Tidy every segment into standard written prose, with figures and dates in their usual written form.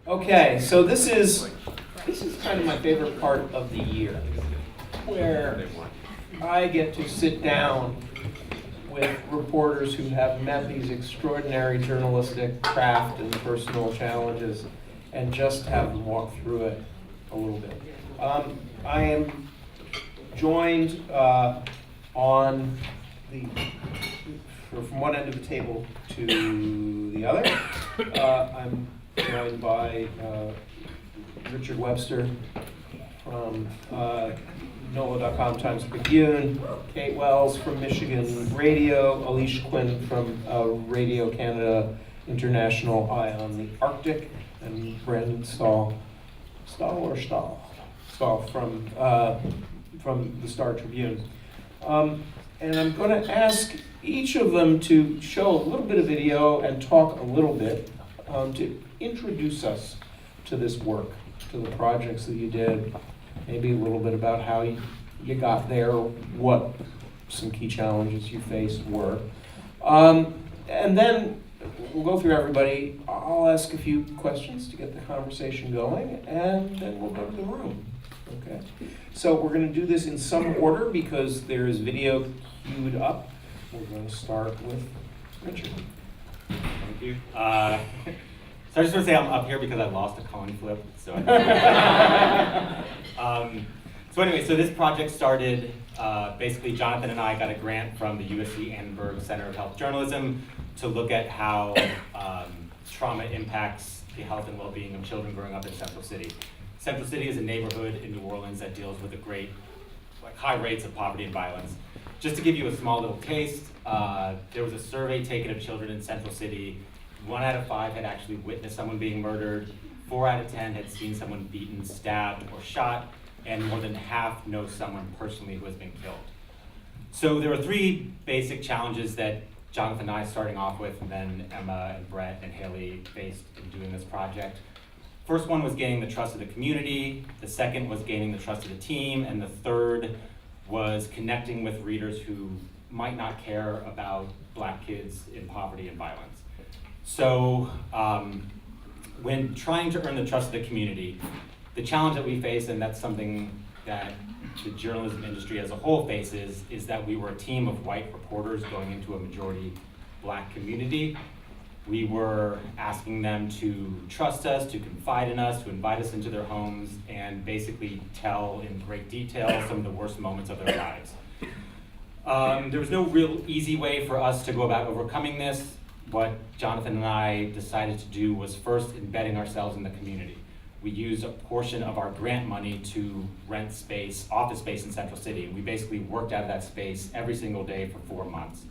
Okay, so this is kind of my favorite part of the year, where I get to sit down with reporters who have met these extraordinary journalistic craft and personal challenges and just have them walk through it a little bit. I am joined on the from one end of the table to the other. I'm joined by Richard Webster from NOLA.com, Times Picayune, Kate Wells from Michigan Radio, Eilís Quinn from Radio Canada International Eye on the Arctic, and Brandon Stahl from the Star Tribune. And I'm going to ask each of them to show a little bit of video and talk a little bit to introduce us to this work, to the projects that you did, maybe a little bit about how you got there, what some key challenges you faced were. And then we'll go through everybody. I'll ask a few questions to get the conversation going, and then we'll go to the room. Okay. So we're going to do this in some order because there is video queued up. We're going to start with Richard. Thank you. So I just want to say I'm up here because I lost a coin flip. So anyway, so this project started, basically Jonathan and I got a grant from the USC Annenberg Center of Health Journalism to look at how trauma impacts the health and well-being of children growing up in Central City. Central City is a neighborhood in New Orleans that deals with high rates of poverty and violence. Just to give you a small little taste, there was a survey taken of children in Central City. 1 out of 5 had actually witnessed someone being murdered. 4 out of 10 had seen someone beaten, stabbed, or shot, and more than half know someone personally who has been killed. So there are 3 basic challenges that Jonathan and I, starting off with, and then Emma and Brett and Haley faced in doing this project. First one was gaining the trust of the community, the second was gaining the trust of the team, and the third was connecting with readers who might not care about Black kids in poverty and violence. So when trying to earn the trust of the community, the challenge that we face, and that's something that the journalism industry as a whole faces, is that we were a team of white reporters going into a majority Black community. We were asking them to trust us, to confide in us, to invite us into their homes, and basically tell in great detail some of the worst moments of their lives. There was no real easy way for us to go about overcoming this. What Jonathan and I decided to do was first embedding ourselves in the community. We used a portion of our grant money to rent space, office space in Central City. We basically worked out of that space every single day for 4 months.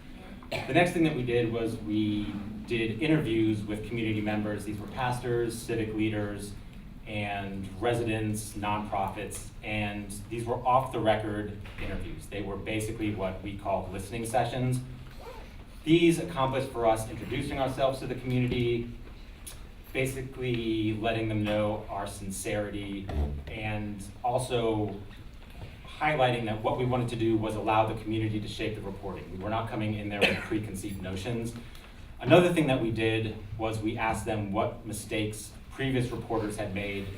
The next thing that we did was we did interviews with community members. These were pastors, civic leaders, and residents, nonprofits, and these were off-the-record interviews. They were basically what we call listening sessions. These accomplished for us introducing ourselves to the community, basically letting them know our sincerity, and also highlighting that what we wanted to do was allow the community to shape the reporting. We were not coming in there with preconceived notions. Another thing that we did was we asked them what mistakes previous reporters had made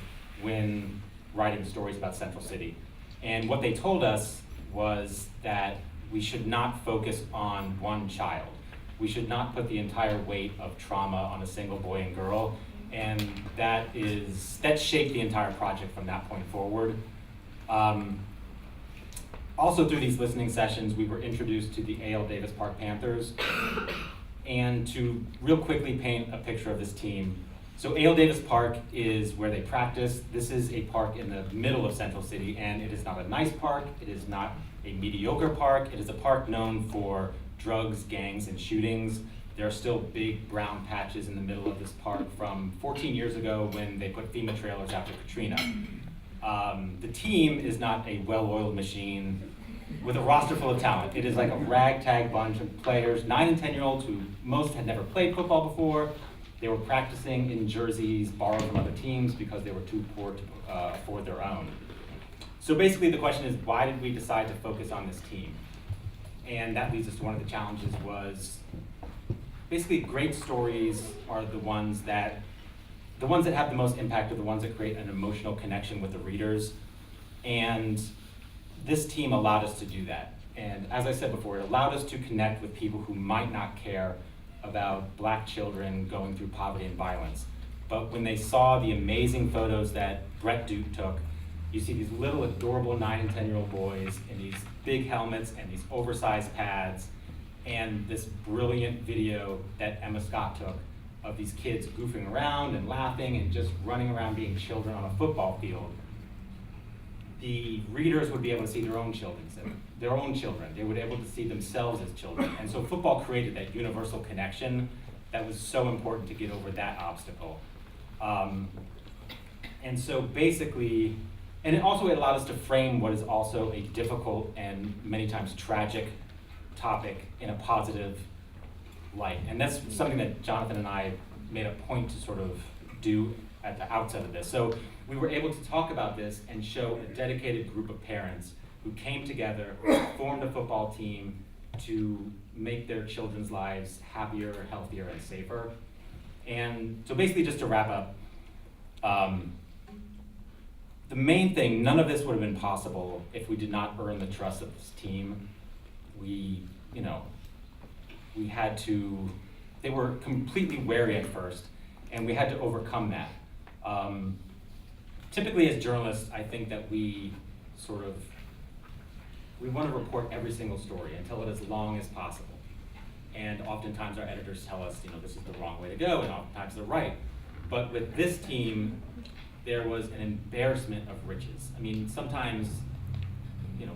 when writing stories about Central City. And what they told us was that we should not focus on one child. We should not put the entire weight of trauma on a single boy and girl. And that shaped the entire project from that point forward. Also through these listening sessions, we were introduced to the A.L. Davis Park Panthers. And to real quickly paint a picture of this team, so A.L. Davis Park is where they practice. This is a park in the middle of Central City, and it is not a nice park, it is not a mediocre park, it is a park known for drugs, gangs, and shootings. There are still big brown patches in the middle of this park from 14 years ago when they put FEMA trailers after Katrina. The team is not a well-oiled machine with a roster full of talent. It is like a ragtag bunch of players, 9 and 10-year-olds who most had never played football before. They were practicing in jerseys borrowed from other teams because they were too poor to afford their own. So basically the question is, why did we decide to focus on this team? And that leads us to one of the challenges was, basically great stories are the ones that the ones that have the most impact are the ones that create an emotional connection with the readers. And this team allowed us to do that. And as I said before, it allowed us to connect with people who might not care about Black children going through poverty and violence. But when they saw the amazing photos that Brett Duke took, you see these little adorable 9 and 10-year-old boys in these big helmets and these oversized pads, and this brilliant video that Emma Scott took of these kids goofing around and laughing and just running around being children on a football field. The readers would be able to see their own children. They would be able to see themselves as children. And so football created that universal connection that was so important to get over that obstacle. And so basically, and it allowed us to frame what is also a difficult and many times tragic topic in a positive light. And that's something that Jonathan and I made a point to sort of do at the outset of this. So we were able to talk about this and show a dedicated group of parents who came together, formed a football team to make their children's lives happier, healthier, and safer. And so basically, just to wrap up, the main thing, none of this would have been possible if we did not earn the trust of this team. They were completely wary at first, and we had to overcome that. Typically as journalists, I think that we want to report every single story and tell it as long as possible. And oftentimes our editors tell us, this is the wrong way to go, and oftentimes they're right. But with this team, there was an embarrassment of riches. I mean, sometimes,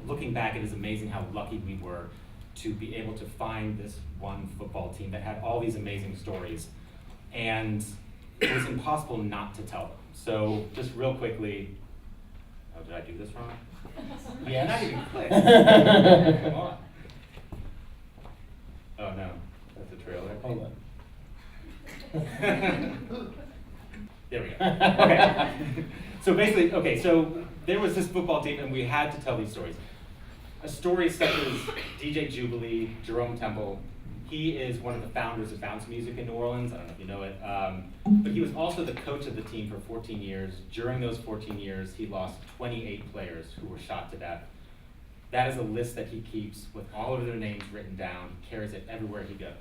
looking back, it is amazing how lucky we were to be able to find this one football team that had all these amazing stories. And it was impossible not to tell them. So just real quickly, oh, did I do this wrong? Yeah. Not even click. Come on. Oh no, that's a trailer. Hold on. There we go. Okay. So basically, so there was this football team and we had to tell these stories. A story such as DJ Jubilee, Jerome Temple. He is one of the founders of bounce music in New Orleans. I don't know if you know it. But he was also the coach of the team for 14 years. During those 14 years, he lost 28 players who were shot to death. That is a list that he keeps with all of their names written down, carries it everywhere he goes.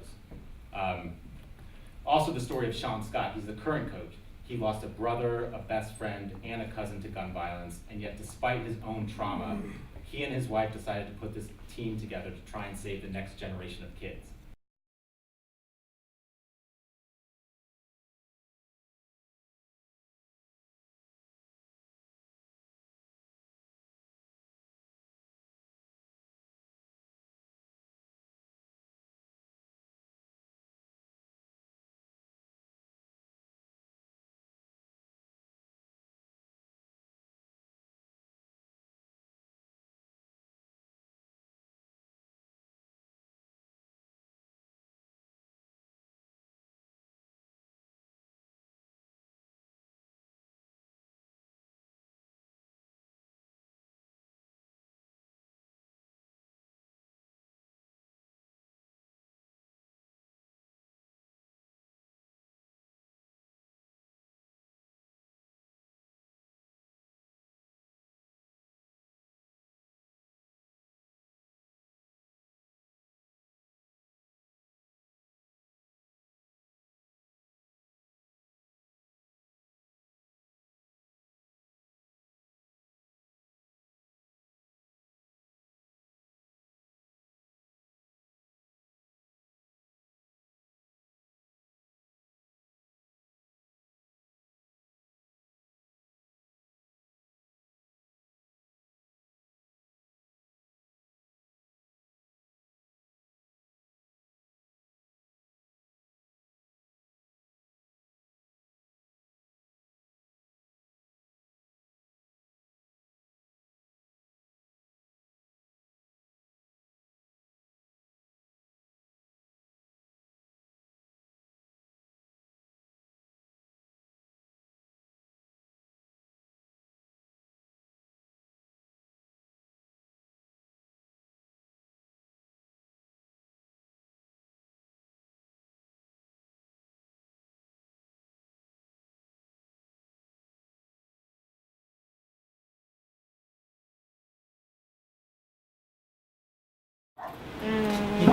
Also the story of Sean Scott. He's the current coach. He lost a brother, a best friend, and a cousin to gun violence, and yet despite his own trauma, he and his wife decided to put this team together to try and save the next generation of kids.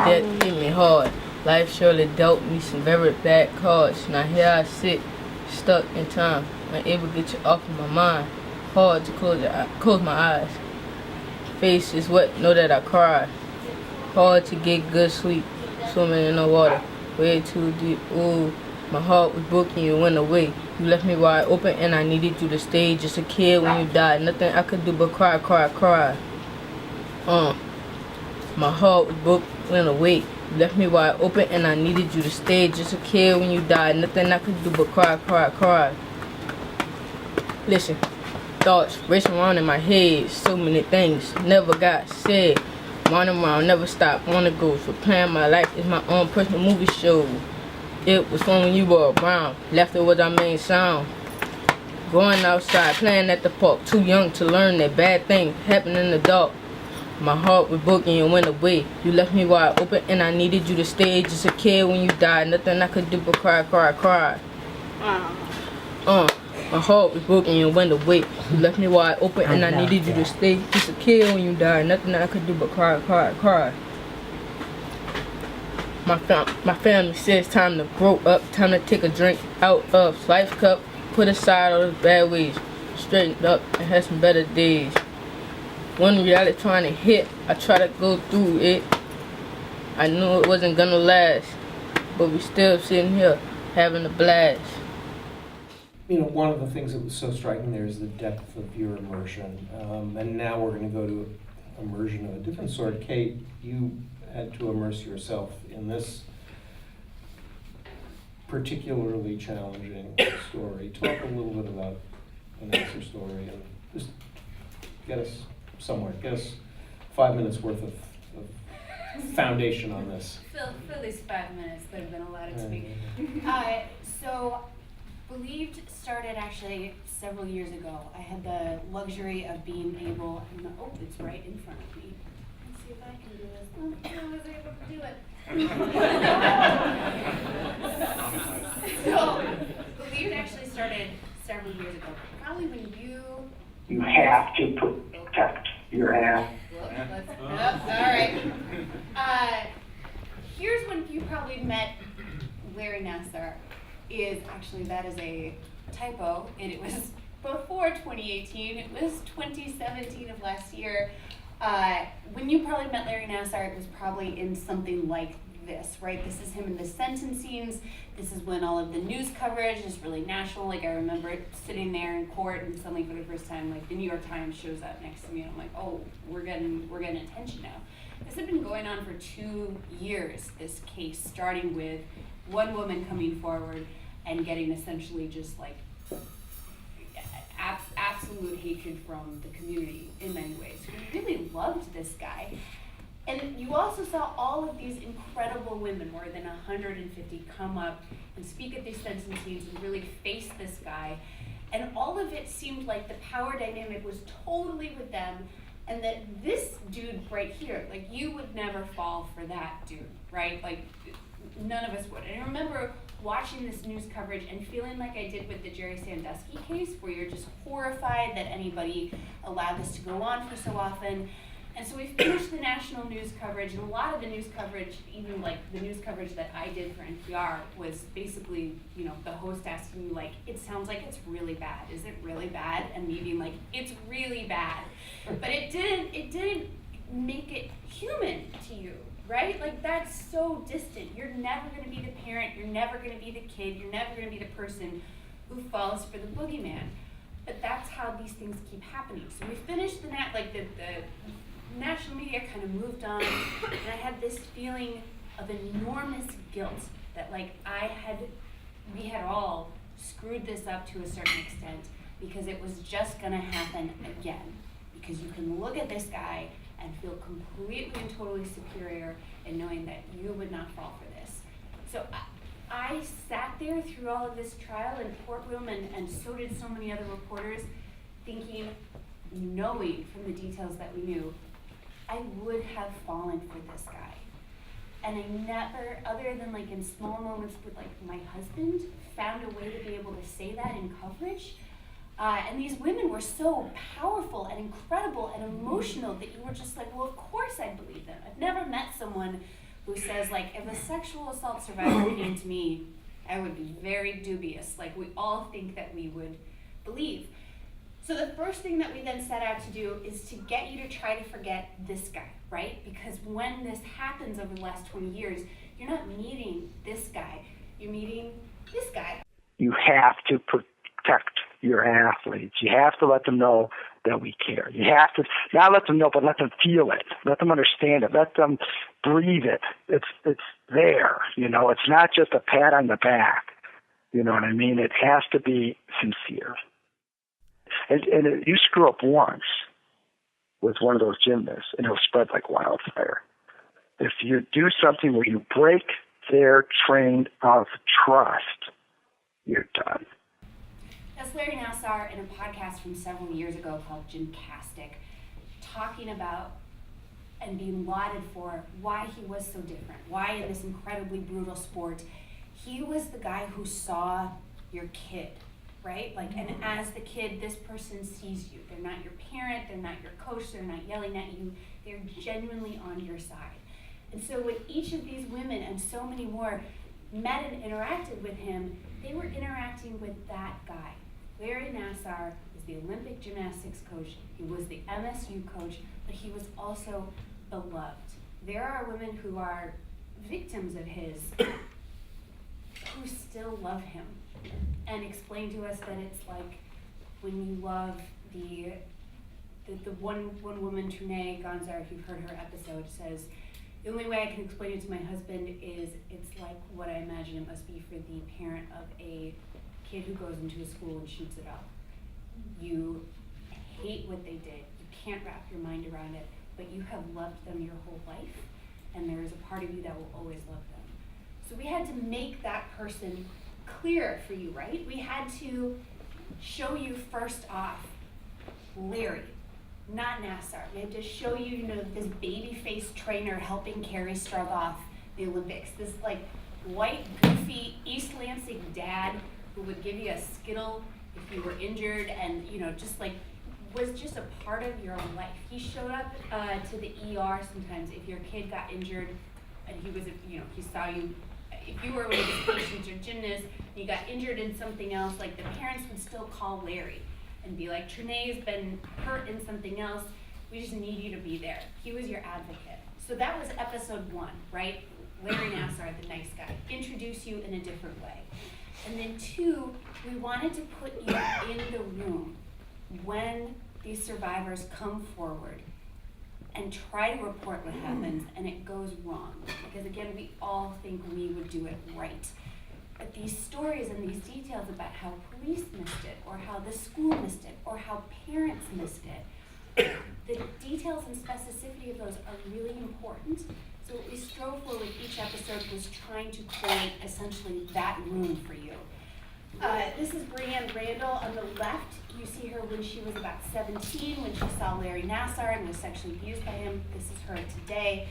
death hit me hard. Life surely dealt me some very bad cards. Now here I sit, stuck in time, unable to get you off of my mind. Hard to close my eyes. Face is wet, know that I cried. Hard to get good sleep, swimming in the water, way too deep. Ooh, my heart was broken, you went away. You left me wide open and I needed you to stay. Just a kid when you died, nothing I could do but cry, cry, cry. My heart was broken, went away. You left me wide open and I needed you to stay. Just a kid when you died, nothing I could do but cry, cry, cry. Listen, thoughts racing around in my head, so many things never got said. Running around, never stop, wanna go. So playing my life is my own personal movie show. It was fun when you were around, laughter was our main sound. Going outside, playing at the park, too young to learn that bad things happen in the dark. My heart was broken and went away. You left me wide open and I needed you to stay. Just a kid when you died, nothing I could do but cry, cry, cry. My heart was broken and went away. You left me wide open and I needed you to stay. Just a kid when you died, nothing I could do but cry, cry, cry. My family says time to grow up, time to take a drink out of life's cup. Put aside all those bad ways, straighten up and have some better days. When reality trying to hit, I try to go through it. I knew it wasn't gonna last, but we still sitting here having a blast. You know, one of the things that was so striking there is the depth of your immersion. And now we're going to go to immersion of a different sort. Kate, you had to immerse yourself in this particularly challenging story. Talk a little bit about Vanessa's story and just get us somewhere. Get us 5 minutes worth of foundation on this. Fill these 5 minutes that have been allotted to me. So, Believed started actually several years ago. I had the luxury of being able, oh, it's right in front of me. Let's see if I can do this. Oh, I was able to do it. So, Believed actually started several years ago. Probably when you have to protect your ass. All right. Here's when you probably met Larry Nassar. That is a typo, and it was before 2018. It was 2017 of last year. When you probably met Larry Nassar, it was probably in something like this, right? This is him in the sentencings. This is when all of the news coverage is really national. Like, I remember sitting there in court and suddenly for the first time, like, the New York Times shows up next to me, and I'm like, oh, we're getting attention now. This had been going on for 2 years, this case, starting with one woman coming forward and getting essentially just like absolute hatred from the community in many ways. We really loved this guy. And you also saw all of these incredible women, more than 150, come up and speak at these sentencings and really face this guy. And all of it seemed like the power dynamic was totally with them, and that this dude right here, like, you would never fall for that dude, right? Like, none of us would. And I remember watching this news coverage and feeling like I did with the Jerry Sandusky case, where you're just horrified that anybody allowed this to go on for so often. And so we finished the national news coverage, and a lot of the news coverage, even like the news coverage that I did for NPR, was basically, you know, the host asking me, like, it sounds like it's really bad. Is it really bad? And me being like, it's really bad. But it didn't make it human to you, right? Like, that's so distant. You're never going to be the parent. You're never going to be the kid. You're never going to be the person who falls for the boogeyman. But that's how these things keep happening. So we finished the national media kind of moved on, and I had this feeling of enormous guilt that, like, we had all screwed this up to a certain extent, because it was just gonna happen again. Because you can look at this guy and feel completely and totally superior in knowing that you would not fall for this. So I sat there through all of this trial in courtroom, and so did so many other reporters, thinking, knowing from the details that we knew, I would have fallen for this guy. And I never, other than like in small moments with like my husband, found a way to be able to say that in coverage. And these women were so powerful and incredible and emotional that you were just like, well, of course I believe them. I've never met someone who says, like, if a sexual assault survivor came to me, I would be very dubious. Like, we all think that we would believe. So the first thing that we then set out to do is to get you to try to forget this guy, right? Because when this happens over the last 20 years, you're not meeting this guy, you're meeting this guy. You have to protect your athletes. You have to let them know that we care. You have to not let them know, but let them feel it. Let them understand it. Let them breathe it. It's there. You know, it's not just a pat on the back. You know what I mean? It has to be sincere. And you screw up once with one of those gymnasts, and it'll spread like wildfire. If you do something where you break their train of trust, you're done. That's Larry Nassar in a podcast from several years ago called Gymcastic, talking about and being lauded for why he was so different, why in this incredibly brutal sport, he was the guy who saw your kid, right? Like, and as the kid, this person sees you. They're not your parent, they're not your coach, they're not yelling at you, they're genuinely on your side. And so when each of these women and so many more met and interacted with him, they were interacting with that guy. Larry Nassar was the Olympic gymnastics coach, he was the MSU coach, but he was also beloved. There are women who are victims of his who still love him and explain to us that it's like when you love the one woman, Trinae Gonzar, if you've heard her episode, says, the only way I can explain it to my husband is it's like what I imagine it must be for the parent of a kid who goes into a school and shoots it up. You hate what they did. You can't wrap your mind around it, but you have loved them your whole life, and there is a part of you that will always love them. So we had to make that person clear for you, right? We had to show you first off Larry, not Nassar. We had to show you, you know, this baby-faced trainer helping Carrie Struggoff the Olympics. This like white, goofy East Lansing dad who would give you a Skittle if you were injured, and you know, just like was just a part of your own life. He showed up to the ER sometimes if your kid got injured, and he was, you know, he saw you. If you were one of his patients or gymnasts, and you got injured in something else, like the parents would still call Larry and be like, Trinae's been hurt in something else, we just need you to be there. He was your advocate. So that was episode 1, right? Larry Nassar, the nice guy, introduce you in a different way. And then 2, we wanted to put you in the room when these survivors come forward and try to report what happens and it goes wrong. Because again, we all think we would do it right. But these stories and these details about how police missed it, or how the school missed it, or how parents missed it, the details and specificity of those are really important. So what we strove for with each episode was trying to create essentially that room for you. This is Brianne Randall. On the left, you see her when she was about 17, when she saw Larry Nassar and was sexually abused by him. This is her today.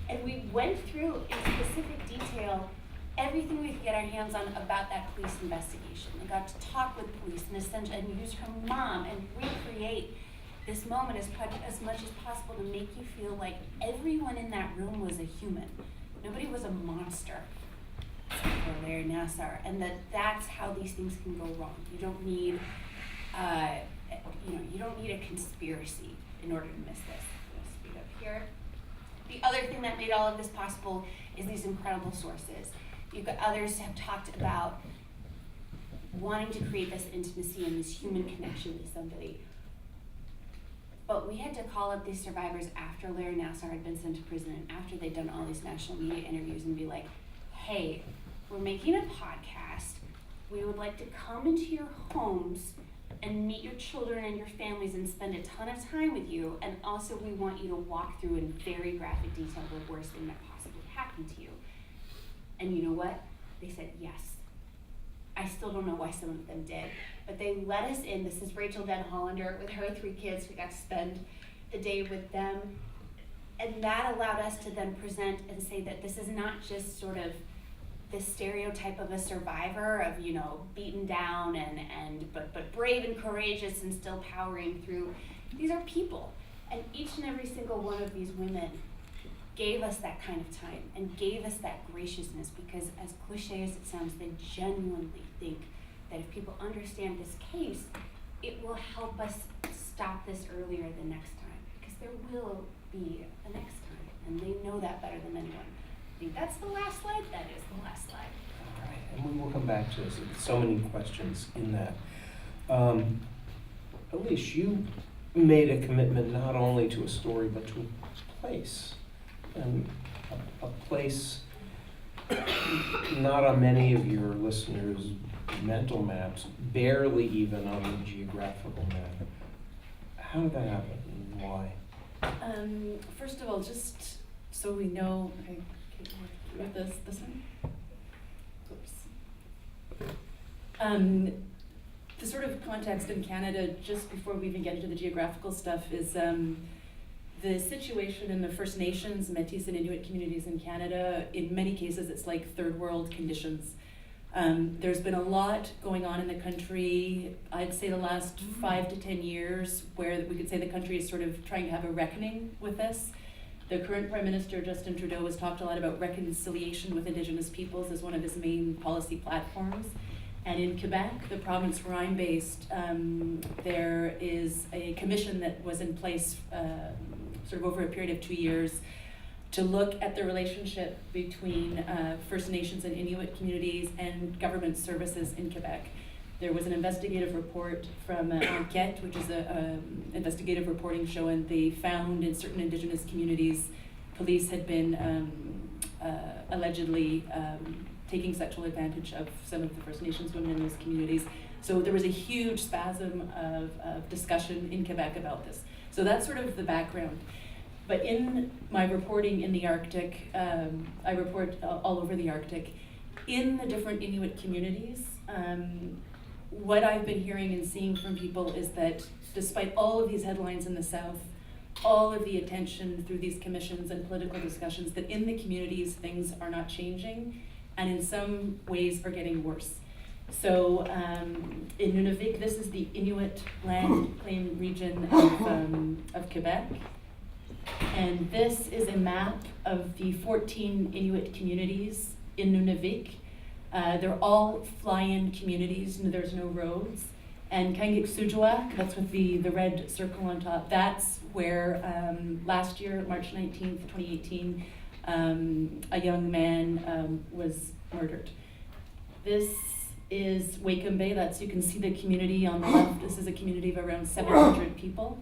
And we went through in specific detail everything we could get our hands on about that police investigation. We got to talk with police and use her mom and recreate this moment as much as possible to make you feel like everyone in that room was a human. Nobody was a monster for Larry Nassar, and that's how these things can go wrong. You don't need, you don't need a conspiracy in order to miss this. I'm gonna speed up here. The other thing that made all of this possible is these incredible sources. You've got others have talked about wanting to create this intimacy and this human connection with somebody. But we had to call up these survivors after Larry Nassar had been sent to prison and after they'd done all these national media interviews and be like, hey, we're making a podcast. We would like to come into your homes and meet your children and your families and spend a ton of time with you. And also we want you to walk through in very graphic detail the worst thing that possibly happened to you. And you know what? They said yes. I still don't know why some of them did, but they let us in. This is Rachel Den Hollander with her 3 kids. We got to spend the day with them. And that allowed us to then present and say that this is not just sort of this stereotype of a survivor of, you know, beaten down but brave and courageous and still powering through. These are people. And each and every single one of these women gave us that kind of time and gave us that graciousness, because as cliche as it sounds, they genuinely think that if people understand this case, it will help us stop this earlier the next time, because there will be a next time, and they know that better than anyone. I think that's the last slide. That is the last slide. All right, and we will come back to this. So many questions in that. Eilís, you made a commitment not only to a story, but to a place. And a place not on many of your listeners' mental maps, barely even on the geographical map. How did that happen and why? First of all, just so we know, with this one? Oops. The sort of context in Canada, just before we even get into the geographical stuff, is the situation in the First Nations, Métis and Inuit communities in Canada. In many cases, it's like third world conditions. There's been a lot going on in the country, I'd say the last 5 to 10 years, where we could say the country is sort of trying to have a reckoning with this. The current Prime Minister, Justin Trudeau, has talked a lot about reconciliation with Indigenous peoples as one of his main policy platforms. And in Quebec, the province where I'm based, there is a commission that was in place sort of over a period of 2 years to look at the relationship between First Nations and Inuit communities and government services in Quebec. There was an investigative report from Enquête, which is an investigative reporting show, and they found in certain Indigenous communities, police had been allegedly taking sexual advantage of some of the First Nations women in those communities. So there was a huge spasm of discussion in Quebec about this. So that's sort of the background. But in my reporting in the Arctic, I report all over the Arctic. In the different Inuit communities, what I've been hearing and seeing from people is that despite all of these headlines in the South, all of the attention through these commissions and political discussions, that in the communities things are not changing, and in some ways are getting worse. So in Nunavik, this is the Inuit land claim region of Quebec. And this is a map of the 14 Inuit communities in Nunavik. They're all fly-in communities, and there's no roads. And Kangik-Sujuak, that's with the red circle on top, that's where last year, March 19th, 2018, a young man was murdered. This is Wakem Bay. That's, you can see the community on the left. This is a community of around 700 people.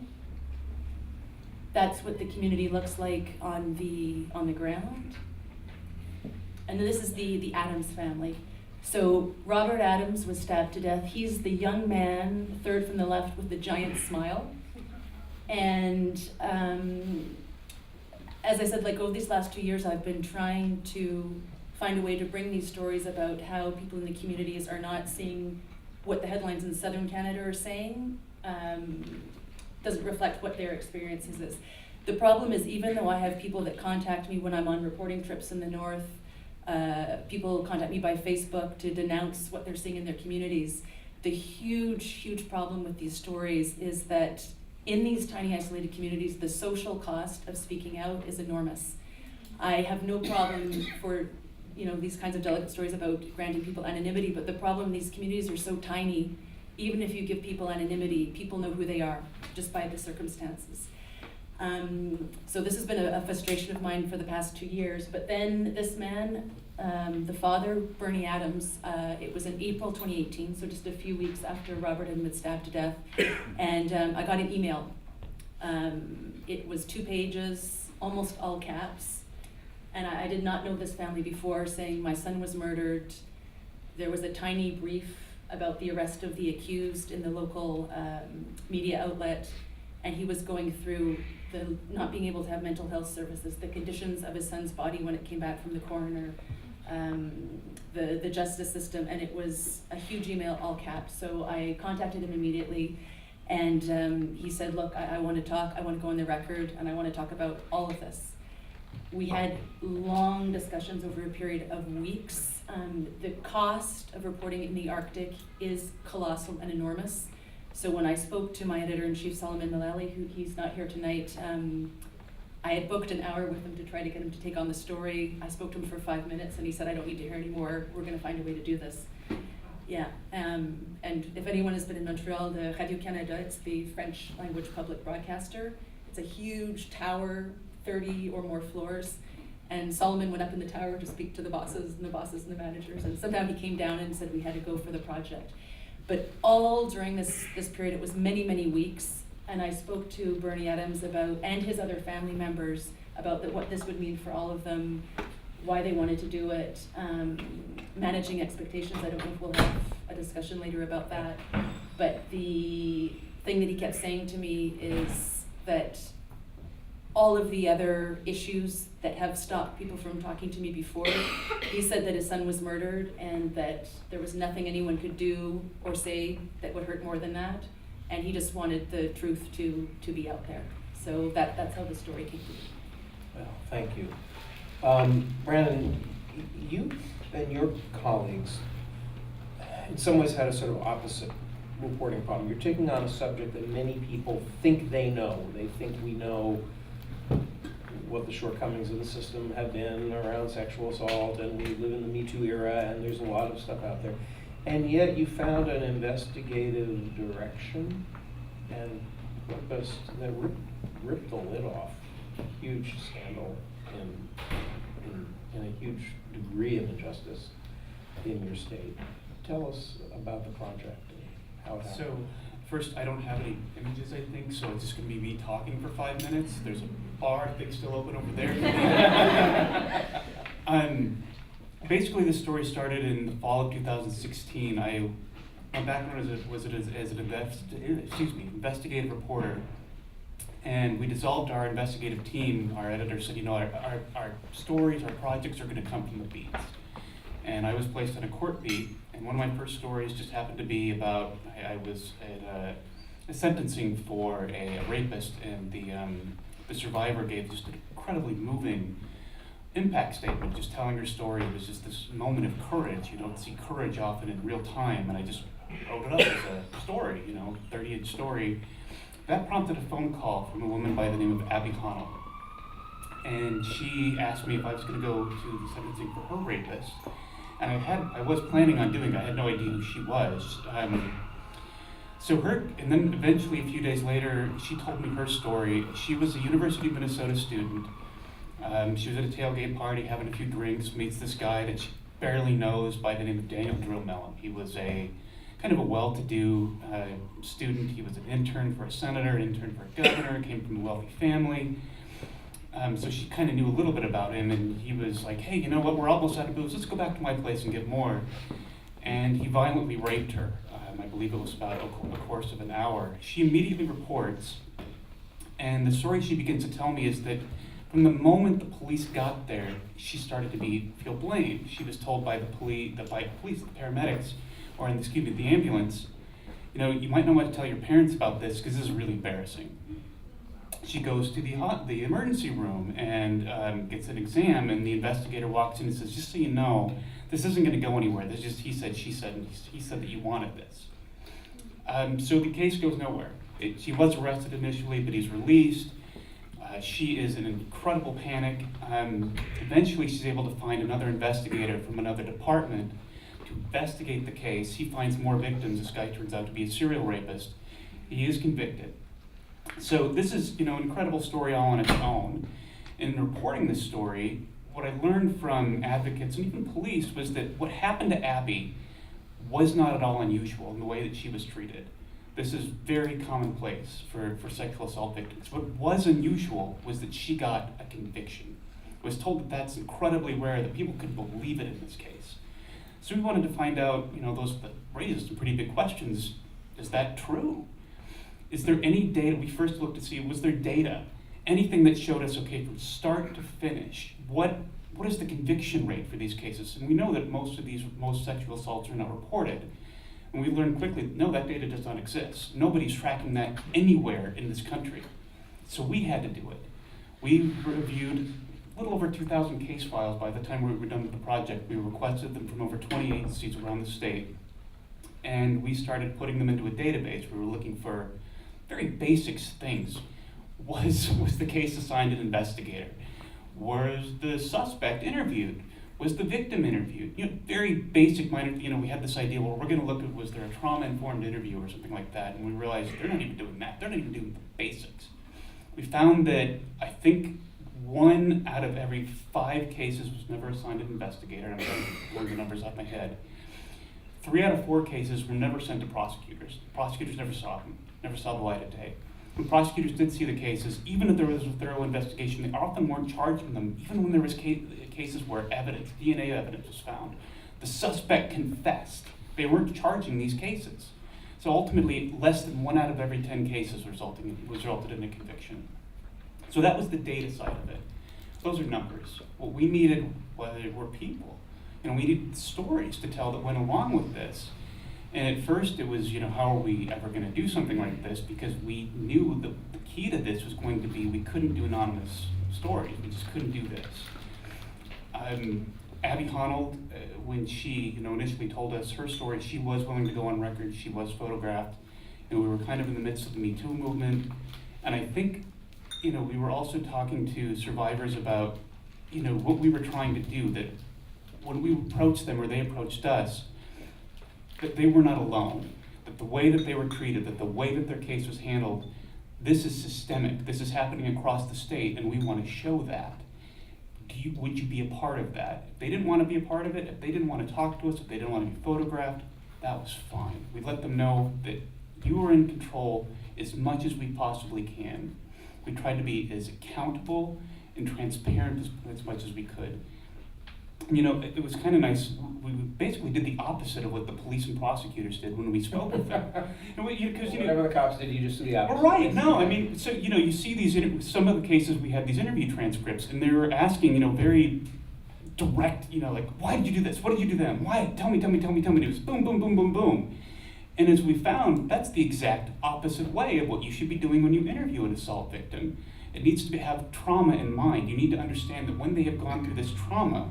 That's what the community looks like on the ground. And then this is the Adams family. So Robert Adams was stabbed to death. He's the young man, third from the left, with the giant smile. And as I said, like over these last 2 years, I've been trying to find a way to bring these stories about how people in the communities are not seeing what the headlines in Southern Canada are saying. Doesn't reflect what their experiences is. The problem is, even though I have people that contact me when I'm on reporting trips in the North, people contact me by Facebook to denounce what they're seeing in their communities, the huge problem with these stories is that in these tiny isolated communities, the social cost of speaking out is enormous. I have no problem for these kinds of delicate stories about granting people anonymity, but the problem, these communities are so tiny, even if you give people anonymity, people know who they are just by the circumstances. So this has been a frustration of mine for the past 2 years. But then this man, the father, Bernie Adams, it was in April 2018, so just a few weeks after Robert had been stabbed to death, and I got an email. It was 2 pages, almost all caps, and I did not know this family before, saying my son was murdered. There was a tiny brief about the arrest of the accused in the local media outlet, and he was going through the not being able to have mental health services, the conditions of his son's body when it came back from the coroner, the justice system, and it was a huge email, all caps. So I contacted him immediately, and he said, look, I want to talk, I want to go on the record, and I want to talk about all of this. We had long discussions over a period of weeks. The cost of reporting in the Arctic is colossal and enormous. So when I spoke to my editor-in-chief, Solomon Mullally, who he's not here tonight, I had booked an hour with him to try to get him to take on the story. I spoke to him for 5 minutes and he said, I don't need to hear anymore. We're gonna find a way to do this. Yeah, and if anyone has been in Montreal, the Radio-Canada, it's the French language public broadcaster. It's a huge tower, 30 or more floors. And Solomon went up in the tower to speak to the bosses and the managers. And somehow he came down and said we had to go for the project. But all during this period, it was many, many weeks. And I spoke to Bernie Adams about, and his other family members, about what this would mean for all of them, why they wanted to do it, managing expectations. I don't know if we'll have a discussion later about that. But the thing that he kept saying to me is that all of the other issues that have stopped people from talking to me before, he said that his son was murdered and that there was nothing anyone could do or say that would hurt more than that. And he just wanted the truth to be out there. So that's how the story came to be. Well, thank you. Brandon, you and your colleagues in some ways had a sort of opposite reporting problem. You're taking on a subject that many people think they know. They think we know what the shortcomings of the system have been around sexual assault, and we live in the Me Too era, and there's a lot of stuff out there. And yet you found an investigative direction and purpose that ripped the lid off a huge scandal and a huge degree of injustice in your state. Tell us about the project and how it happened. So, first, I don't have any images, I think, so it's just going to be me talking for 5 minutes. There's a bar, I think, still open over there. Basically, the story started in the fall of 2016. My background was as an investigative reporter. And we dissolved our investigative team. Our editor said, you know, our stories, our projects are going to come from the beats. And I was placed on a court beat, and one of my first stories just happened to be about, I was at a sentencing for a rapist, and the survivor gave just an incredibly moving impact statement, just telling her story. It was just this moment of courage. You don't see courage often in real time, and I just wrote it up as a story, 30-inch story. That prompted a phone call from a woman by the name of Abby Connell. And she asked me if I was going to go to the sentencing for her rapist. And I was planning on doing it. I had no idea who she was. And then eventually a few days later, she told me her story. She was a University of Minnesota student. She was at a tailgate party having a few drinks, meets this guy that she barely knows by the name of Daniel Drillmelon. He was a kind of a well-to-do student. He was an intern for a senator, an intern for a governor, came from a wealthy family. So she kind of knew a little bit about him, and he was like, hey, you know what, we're almost out of booze, let's go back to my place and get more. And he violently raped her. I believe it was about a course of an hour. She immediately reports, and the story she begins to tell me is that from the moment the police got there, she started to feel blamed. She was told by the paramedics, or the ambulance, you might not want to tell your parents about this because this is really embarrassing. She goes to the emergency room and gets an exam, and the investigator walks in and says, just so you know, this isn't going to go anywhere. This is just he said, she said, and he said that you wanted this. So the case goes nowhere. She was arrested initially, but he's released. She is in incredible panic. Eventually, she's able to find another investigator from another department to investigate the case. He finds more victims. This guy turns out to be a serial rapist. He is convicted. So this is, an incredible story all on its own. In reporting this story, what I learned from advocates and even police was that what happened to Abby was not at all unusual in the way that she was treated. This is very commonplace for sexual assault victims. What was unusual was that she got a conviction. I was told that that's incredibly rare, that people could believe it in this case. So we wanted to find out, those that raised some pretty big questions. Is that true? Is there any data? We first looked to see, was there data? Anything that showed us, okay, from start to finish, what is the conviction rate for these cases? And we know that most sexual assaults are not reported. And we learned quickly, no, that data does not exist. Nobody's tracking that anywhere in this country. So we had to do it. We reviewed a little over 2,000 case files by the time we were done with the project. We requested them from over 20 agencies around the state. And we started putting them into a database. We were looking for very basic things. Was the case assigned an investigator? Was the suspect interviewed? Was the victim interviewed? Very basic minor, we had this idea, well, we're gonna look at, was there a trauma-informed interview or something like that? And we realized they're not even doing that. They're not even doing the basics. We found that, I think, 1 out of every 5 cases was never assigned an investigator, and I'm trying to learn the numbers off my head. 3 out of 4 cases were never sent to prosecutors. Prosecutors never saw them, never saw the light of day. When prosecutors did see the cases, even if there was a thorough investigation, they often weren't charging them, even when there was cases where evidence, DNA evidence was found. The suspect confessed. They weren't charging these cases. So ultimately, less than 1 out of every 10 cases resulted in a conviction. So that was the data side of it. Those are numbers. What we needed were people. We needed stories to tell that went along with this. And at first it was, how are we ever going to do something like this? Because we knew the key to this was going to be we couldn't do anonymous stories. We just couldn't do this. Abby Honnold, when she initially told us her story, she was willing to go on record. She was photographed. And we were kind of in the midst of the Me Too movement. And I think, we were also talking to survivors about, what we were trying to do, that when we approached them or they approached us, that they were not alone, that the way that they were treated, that the way that their case was handled, this is systemic, this is happening across the state, and we want to show that. Would you be a part of that? If they didn't want to be a part of it, if they didn't want to talk to us, if they didn't want to be photographed, that was fine. We let them know that you are in control as much as we possibly can. We tried to be as accountable and transparent as much as we could. It was kind of nice. We basically did the opposite of what the police and prosecutors did when we spoke with them. Whatever the cops did, you just do the opposite. Right. No, so you see these some of the cases we had these interview transcripts, and they were asking very direct, like, why did you do this? What did you do then? Why? Tell me. It was boom, boom, boom, boom, boom. And as we found, that's the exact opposite way of what you should be doing when you interview an assault victim. It needs to have trauma in mind. You need to understand that when they have gone through this trauma,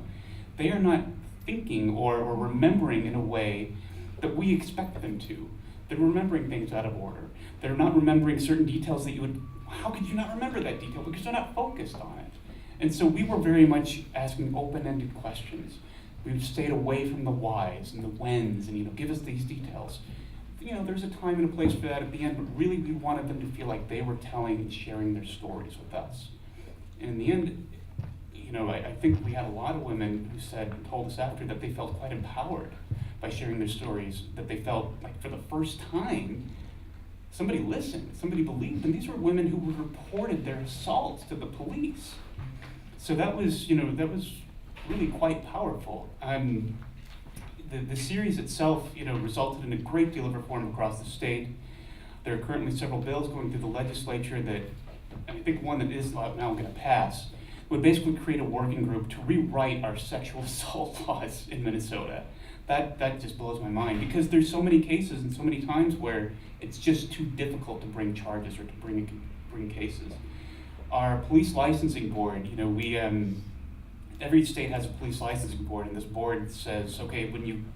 they are not thinking or remembering in a way that we expect them to. They're remembering things out of order. They're not remembering certain details that how could you not remember that detail? Because they're not focused on it. And so we were very much asking open-ended questions. We stayed away from the whys and the whens and, give us these details. There's a time and a place for that at the end, but really we wanted them to feel like they were telling and sharing their stories with us. And in the end, I think we had a lot of women who told us after that they felt quite empowered by sharing their stories, that they felt like for the first time, somebody listened, somebody believed them. These were women who reported their assaults to the police. So that was really quite powerful. The series itself, resulted in a great deal of reform across the state. There are currently several bills going through the legislature that, and I think one that is now going to pass, would basically create a working group to rewrite our sexual assault laws in Minnesota. That just blows my mind, because there's so many cases and so many times where it's just too difficult to bring charges or to bring cases. Our police licensing board, every state has a police licensing board, and this board says, okay, when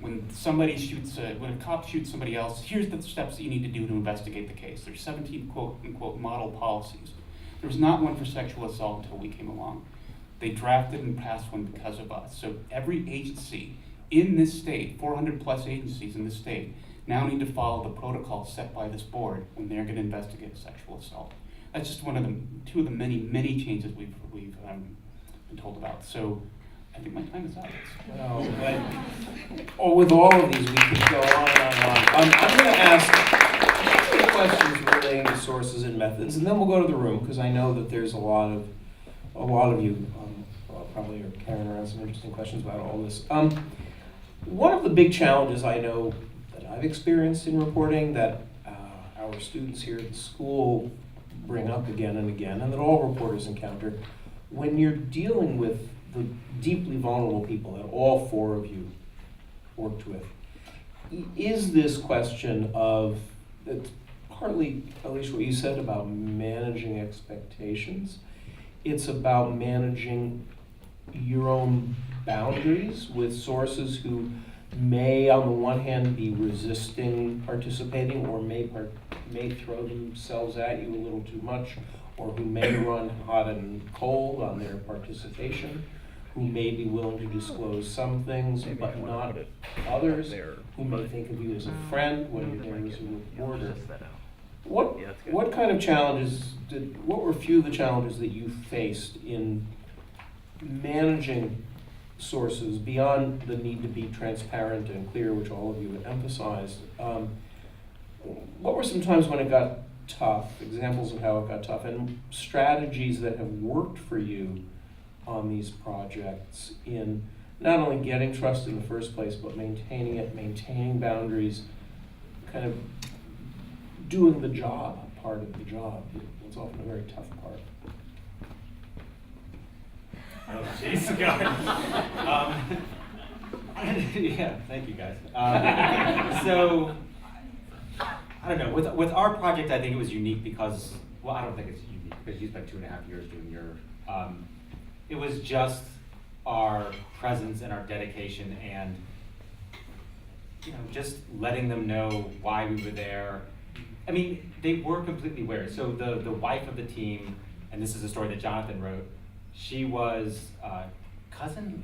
a cop shoots somebody else, here's the steps that you need to do to investigate the case. There's 17 quote unquote model policies. There was not one for sexual assault until we came along. They drafted and passed one because of us. So every agency in this state, 400 plus agencies in this state, now need to follow the protocol set by this board when they're going to investigate a sexual assault. That's just two of the many, many changes we've been told about. So I think my time is up. With all of these, we could go on and on. I'm going to ask questions relating to sources and methods, and then we'll go to the room, because I know that there's a lot of you probably are carrying around some interesting questions about all this. One of the big challenges I know that I've experienced in reporting, that our students here at the school bring up again and again, and that all reporters encounter, when you're dealing with the deeply vulnerable people that all 4 of you worked with, is this question of, it's partly, Eilís, what you said about managing expectations. It's about managing your own boundaries with sources who may, on the one hand, be resisting participating, or may throw themselves at you a little too much, or who may run hot and cold on their participation, who may be willing to disclose some things but not others, who may think of you as a friend when you're there as a reporter. What kind of challenges what were a few of the challenges that you faced in managing sources beyond the need to be transparent and clear, which all of you have emphasized? What were some times when it got tough, examples of how it got tough, and strategies that have worked for you on these projects in not only getting trust in the first place, but maintaining it, maintaining boundaries, kind of doing the job, part of the job. It's often a very tough part. Oh, jeez, God. Yeah, thank you, guys. So, I don't know, with our project, I think it was unique because, well, I don't think it's unique because you spent 2.5 years doing your, it was just our presence and our dedication and, you know, just letting them know why we were there. I mean, they were completely aware. So the wife of the team, and this is a story that Jonathan wrote, she was cousin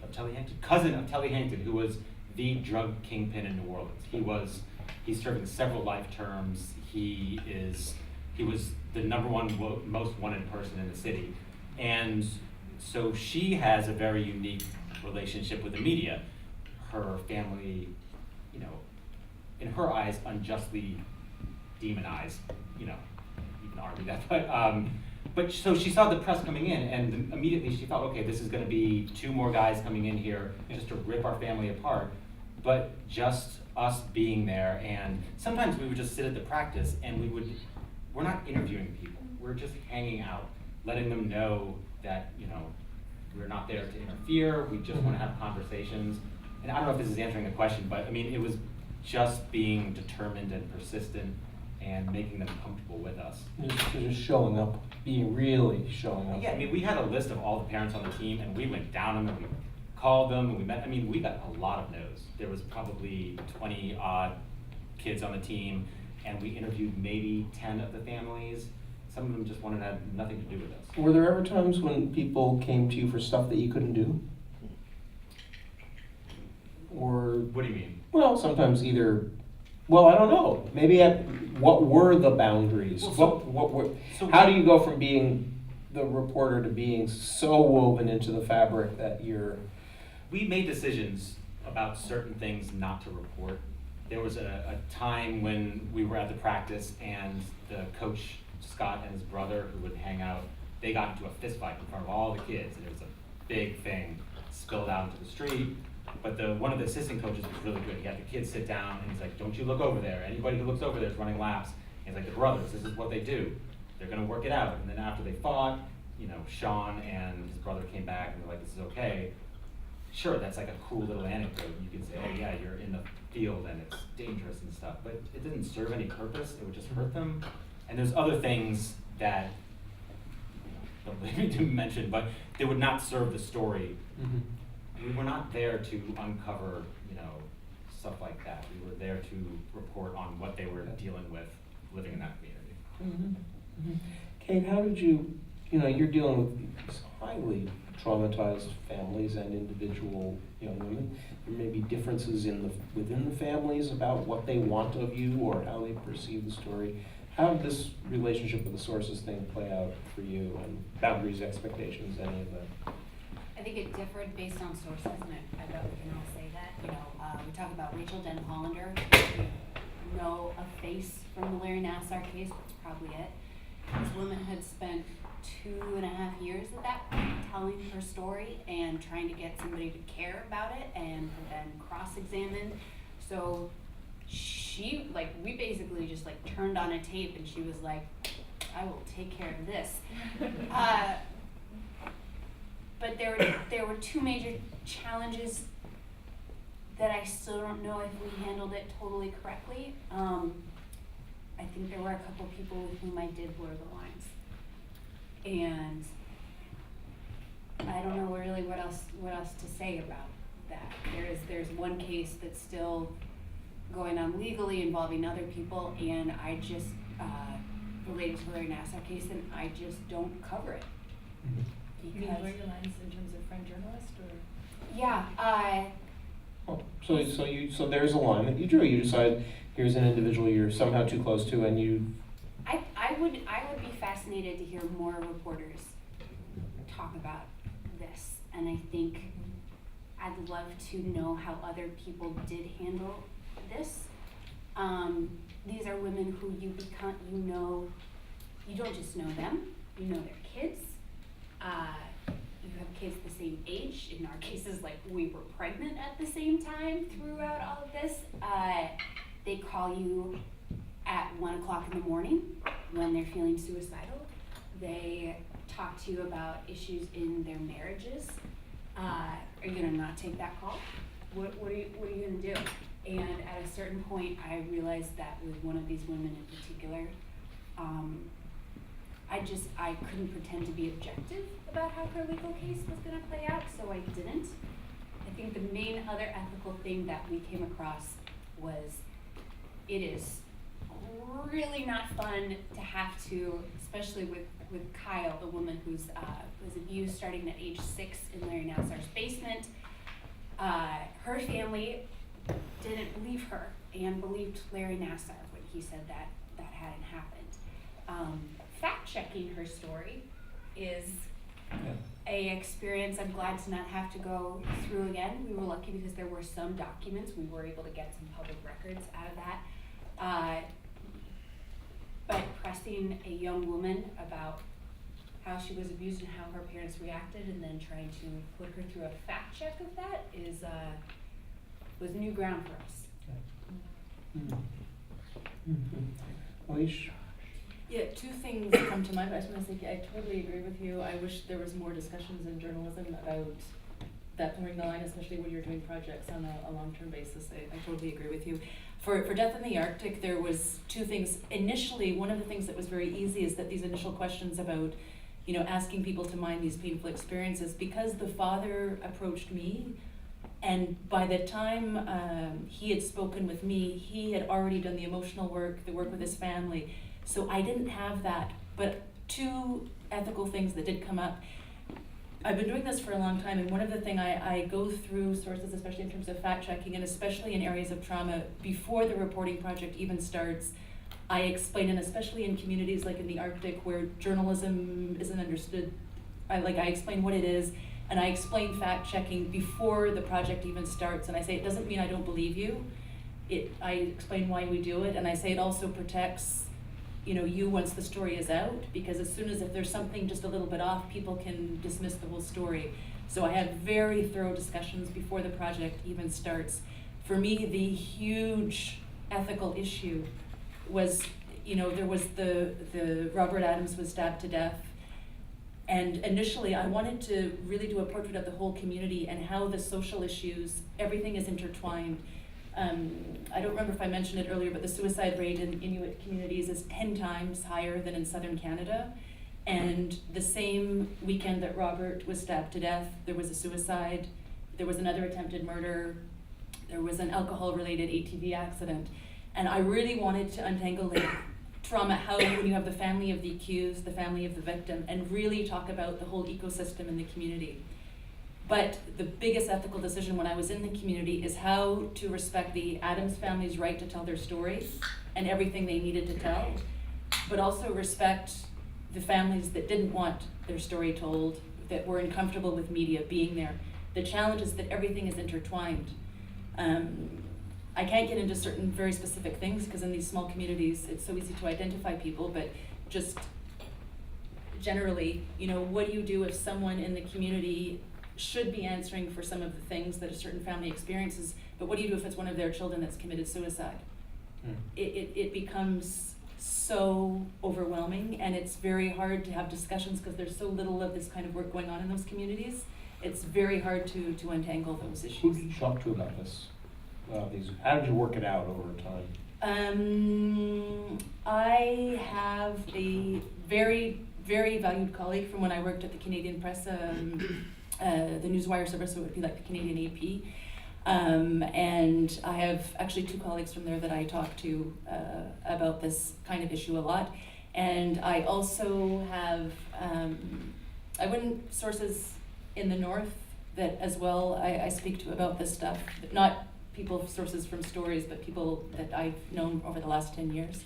of Telly Hankton, who was the drug kingpin in New Orleans. He's serving several life terms. He was the #1 most wanted person in the city. And so she has a very unique relationship with the media. Her family, you know, in her eyes, unjustly demonized, you know, you can argue that, but so she saw the press coming in, and immediately she thought, okay, this is going to be 2 more guys coming in here just to rip our family apart. But just us being there, and sometimes we would just sit at the practice, and we're not interviewing people, we're just hanging out, letting them know that, you know, we're not there to interfere, we just want to have conversations. And I don't know if this is answering the question, but I mean, it was just being determined and persistent and making them comfortable with us. Just showing up, really showing up. Yeah, I mean, we had a list of all the parents on the team, and we went down them, and we called them, and we met. I mean, we got a lot of no's. There was probably 20-odd kids on the team, and we interviewed maybe 10 of the families. Some of them just wanted to have nothing to do with us. Were there ever times when people came to you for stuff that you couldn't do? Or What do you mean? well, sometimes either. Well, I don't know. Maybe what were the boundaries? Well, what were? so How do you go from being the reporter to being so woven into the fabric that you're? We made decisions about certain things not to report. There was a time when we were at the practice, and the coach Scott and his brother, who would hang out, they got into a fist fight in front of all the kids, and it was a big thing, spilled out into the street. But one of the assistant coaches was really good. He had the kids sit down, and he's like, don't you look over there. Anybody who looks over there is running laps. And he's like, the brothers, this is what they do. They're gonna work it out. And then after they fought, you know, Sean and his brother came back, and they're like, this is okay. Sure, that's like a cool little anecdote. You can say, oh yeah, you're in the field, and it's dangerous and stuff. But it didn't serve any purpose. It would just hurt them. And there's other things that, don't let me mention, but they would not serve the story. Mm-hmm. We were not there to uncover, you know, stuff like that. We were there to report on what they were dealing with living in that community. Mm-hmm. Mm-hmm. Kate, how did you know, you're dealing with these highly traumatized families and individual young women. There may be differences within the families about what they want of you or how they perceive the story. How did this relationship with the sources thing play out for you, and boundaries, expectations, any of that? I think it differed based on sources, and I bet we can all say that. You know, we talk about Rachel Den-Hollander. We know a face from the Larry Nassar case. That's probably it. This woman had spent 2.5 years at that point telling her story and trying to get somebody to care about it, and then cross-examined. So she, we basically just turned on a tape, and she was like, I will take care of this. But there were 2 major challenges that I still don't know if we handled it totally correctly. I think there were a couple people with whom I did blur the lines. And I don't know really what else to say that. There's one case that's still going on legally involving other people, and I just, related to the Larry Nassar case, and I just don't cover it. You mean blur your lines in terms of friend journalist, or? Yeah, Oh, so there's a line that you drew. You decide here's an individual you're somehow too close to, and you. I would be fascinated to hear more reporters talk about this, and I think I'd love to know how other people did handle this. These are women who you don't just know them, you know their kids. You have kids the same age. In our cases, like, we were pregnant at the same time throughout all of this. They call you at 1 o'clock in the morning when they're feeling suicidal. They talk to you about issues in their marriages. Are you gonna not take that call? What are you gonna do? And at a certain point, I realized that with one of these women in particular, I couldn't pretend to be objective about how her legal case was gonna play out, so I didn't. I think the main other ethical thing that we came across was it is really not fun to have to, especially with Kyle, the woman who's was abused starting at age 6 in Larry Nassar's basement. Her family didn't believe her and believed Larry Nassar when he said that hadn't happened. Fact-checking her story is a experience I'm glad to not have to go through again. We were lucky because there were some documents. We were able to get some public records out of that. But pressing a young woman about how she was abused and how her parents reacted, and then trying to put her through a fact check of that was new ground for us. Eilís? Yeah, two things come to mind. I just want to say I totally agree with you. I wish there was more discussions in journalism about that blurring the line, especially when you're doing projects on a long-term basis. I totally agree with you. For Death in the Arctic, there was two things. Initially, one of the things that was very easy is that these initial questions about, asking people to mind these painful experiences, because the father approached me, and by the time he had spoken with me, he had already done the emotional work, the work with his family. So I didn't have that. But two ethical things that did come up. I've been doing this for a long time, and one of the things I go through sources, especially in terms of fact checking, and especially in areas of trauma, before the reporting project even starts, I explain, and especially in communities like in the Arctic where journalism isn't understood, I explain what it is, and I explain fact checking before the project even starts, and I say it doesn't mean I don't believe you. I explain why we do it, and I say it also protects you once the story is out, because as soon as if there's something just a little bit off, people can dismiss the whole story. So I have very thorough discussions before the project even starts. For me, the huge ethical issue was, there was the Robert Adams was stabbed to death. And initially I wanted to really do a portrait of the whole community and how the social issues, everything is intertwined. I don't remember if I mentioned it earlier, but the suicide rate in Inuit communities is 10 times higher than in southern Canada. And the same weekend that Robert was stabbed to death, there was a suicide, there was another attempted murder, there was an alcohol-related ATV accident. And I really wanted to untangle trauma, how when you have the family of the accused, the family of the victim, and really talk about the whole ecosystem in the community. But the biggest ethical decision when I was in the community is how to respect the Adams family's right to tell their stories and everything they needed to tell, but also respect the families that didn't want their story told, that were uncomfortable with media being there. The challenge is that everything is intertwined. I can't get into certain very specific things because in these small communities it's so easy to identify people, but just generally, what do you do if someone in the community should be answering for some of the things that a certain family experiences, but what do you do if it's one of their children that's committed suicide? It becomes so overwhelming, and it's very hard to have discussions because there's so little of this kind of work going on in those communities. It's very hard to untangle those Who issues. did you talk to about this? How did you work it out over time? I have a very, very valued colleague from when I worked at the Canadian Press, the Newswire service, so it would be like the Canadian AP. And I have actually 2 colleagues from there that I talk to about this kind of issue a lot. And I also have, I wouldn't sources in the North that as well I speak to about this stuff, not people, sources from stories, but people that I've known over the last 10 years.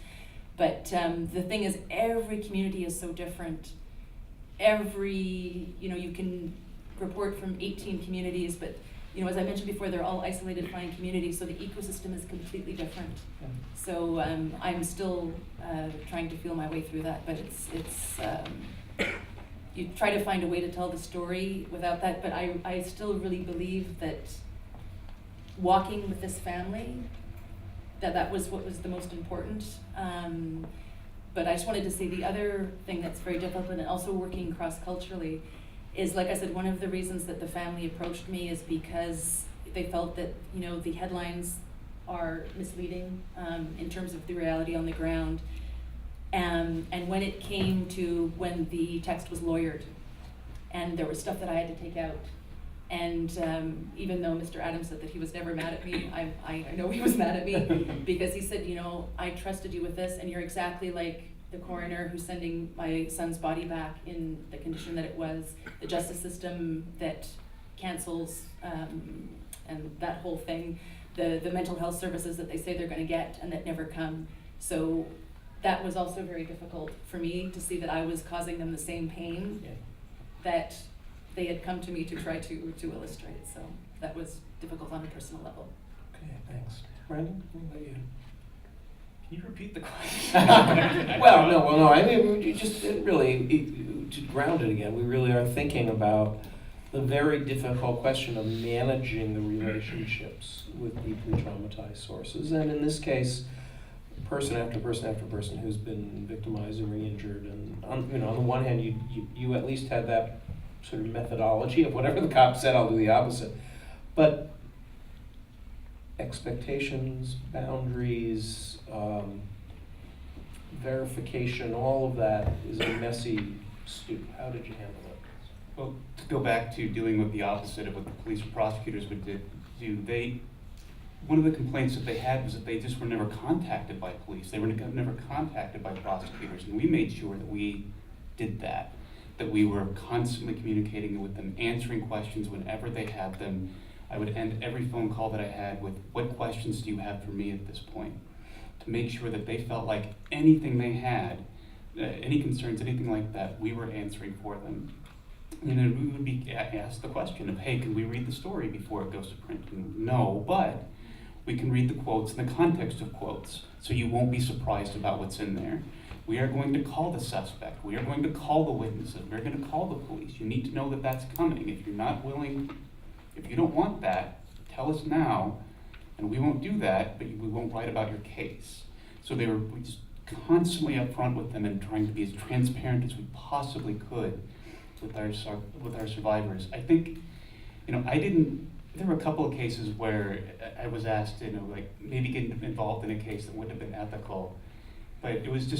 But the thing is, every community is so different. You can report from 18 communities, but as I mentioned before, they're all isolated flying communities, so the ecosystem is completely different. Yeah. So I'm still trying to feel my way through that, but it's you try to find a way to tell the story without that, but I still really believe that walking with this family, that was what was the most important. But I just wanted to say the other thing that's very difficult, and also working cross-culturally, is, like I said, one of the reasons that the family approached me is because they felt that, the headlines are misleading in terms of the reality on the ground. And when it came to when the text was lawyered, and there was stuff that I had to take out, and even though Mr. Adams said that he was never mad at me, I know he was mad at me, because he said, I trusted you with this, and you're exactly like the coroner who's sending my son's body back in the condition that it was, the justice system that cancels, and that whole thing, the mental health services that they say they're going to get and that never come. So that was also very difficult for me to see that I was causing them the same pain that they had come to me to try to illustrate. So that was difficult on a personal level. Okay, thanks. Brandon, what about you? Can you repeat the question? Well, no. I mean, you just to ground it again, we really are thinking about the very difficult question of managing the relationships with deeply traumatized sources, and in this case, person after person after person who's been victimized and re-injured. And on the one hand, you at least had that sort of methodology of whatever the cop said, I'll do the opposite. But expectations, boundaries, verification, all of that is a messy stew. How did you handle it? Well, to go back to dealing with the opposite of what the police or prosecutors would do, one of the complaints that they had was that they just were never contacted by police. They were never contacted by prosecutors, and we made sure that we did that we were constantly communicating with them, answering questions whenever they had them. I would end every phone call that I had with, what questions do you have for me at this point? To make sure that they felt like anything they had, any concerns, anything like that, we were answering for them. And then we would be asked the question of, hey, can we read the story before it goes to print? And no, but we can read the quotes in the context of quotes, so you won't be surprised about what's in there. We are going to call the suspect. We are going to call the witnesses. We're going to call the police. You need to know that that's coming. If you're not willing, if you don't want that, tell us now, and we won't do that, but we won't write about your case. So we just constantly upfront with them and trying to be as transparent as we possibly could with our survivors. I think, there were a couple of cases where I was asked, maybe get involved in a case that wouldn't have been ethical. But it was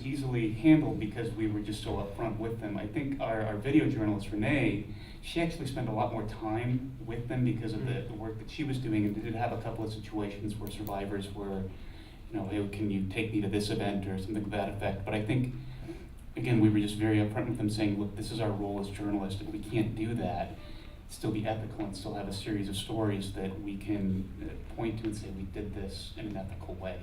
easily handled because we were just so upfront with them. I think our video journalist, Renee, she actually spent a lot more time with them because of the work that she was doing, and did have a couple of situations where survivors were, hey, can you take me to this event or something to that effect. But I think, again, we were just very upfront with them saying, look, this is our role as journalists, and we can't do that, still be ethical and still have a series of stories that we can point to and say we did this in an ethical way.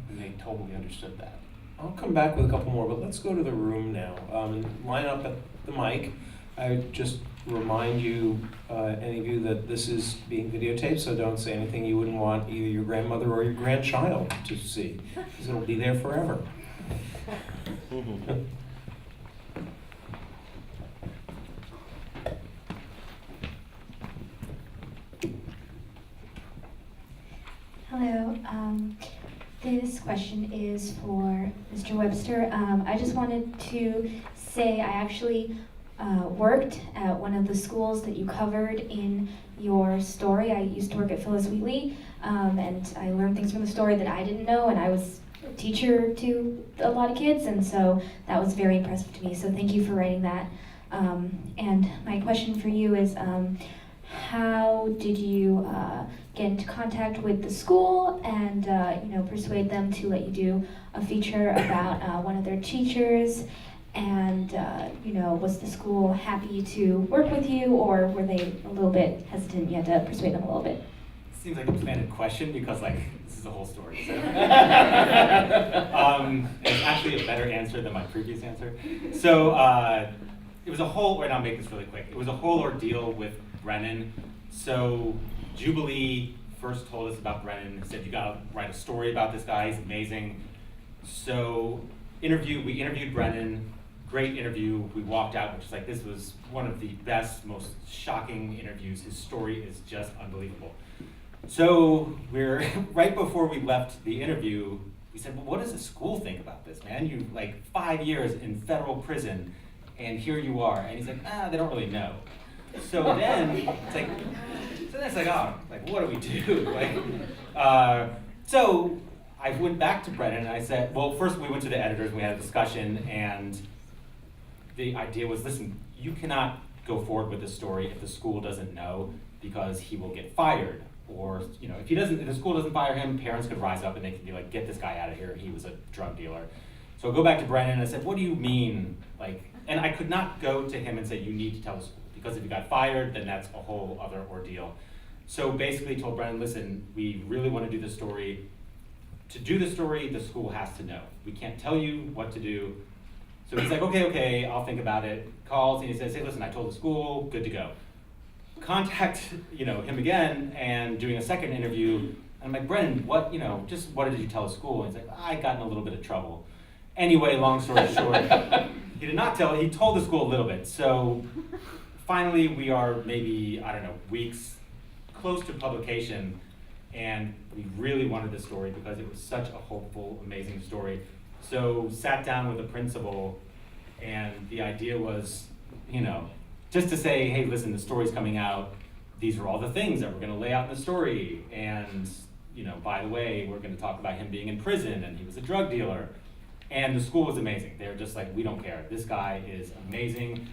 And they totally understood that. I'll come back with a couple more, but let's go to the room now and line up at the mic. I would just remind you, any of you, that this is being videotaped, so don't say anything you wouldn't want either your grandmother or your grandchild to see, because it'll be there forever. Hello. This question is for Mr. Webster. I just wanted to say I actually worked at one of the schools that you covered in your story. I used to work at Phyllis Wheatley, and I learned things from the story that I didn't know, and I was a teacher to a lot of kids, and so that was very impressive to me, so thank you for writing that. And my question for you is, how did you get into contact with the school and persuade them to let you do a feature about one of their teachers? And was the school happy to work with you, or were they a little bit hesitant? You had to persuade them a little bit. Seems like a planted question because this is a whole story. So. It's actually a better answer than my previous answer. So it was a whole, and I'll make this really quick. It was a whole ordeal with Brennan. So Jubilee first told us about Brennan, said you gotta write a story about this guy, he's amazing. So we interviewed Brennan, great interview. We walked out, which is this was one of the best, most shocking interviews. His story is just unbelievable. So we're right before we left the interview, we said, well, what does the school think about this, man? You 5 years in federal prison, and here you are. And he's like, they don't really know. So then it's what do we do? So I went back to Brennan and I said, well, first we went to the editors and we had a discussion, and the idea was, listen, you cannot go forward with this story if the school doesn't know, because he will get fired. Or, if the school doesn't fire him, parents could rise up and they could be like, get this guy out of here, he was a drug dealer. So I go back to Brennan and I said, what do you mean? And I could not go to him and say, you need to tell the school, because if you got fired, then that's a whole other ordeal. So basically told Brennan, listen, we really want to do this story. To do the story, the school has to know. We can't tell you what to do. So he's like, okay, I'll think about it. Calls and he says, hey, listen, I told the school, good to go. Contact, him again, and doing a second interview. And I'm like, Brennan, what did you tell the school? And he's like, I got in a little bit of trouble. Anyway, long story short, he did not tell, he told the school a little bit. So finally we are maybe, weeks close to publication, and we really wanted this story because it was such a hopeful, amazing story. So sat down with the principal, and the idea was, just to say, hey, listen, the story's coming out. These are all the things that we're going to lay out in the story. And, by the way, we're going to talk about him being in prison, and he was a drug dealer. And the school was amazing. They were just like, we don't care. This guy is amazing.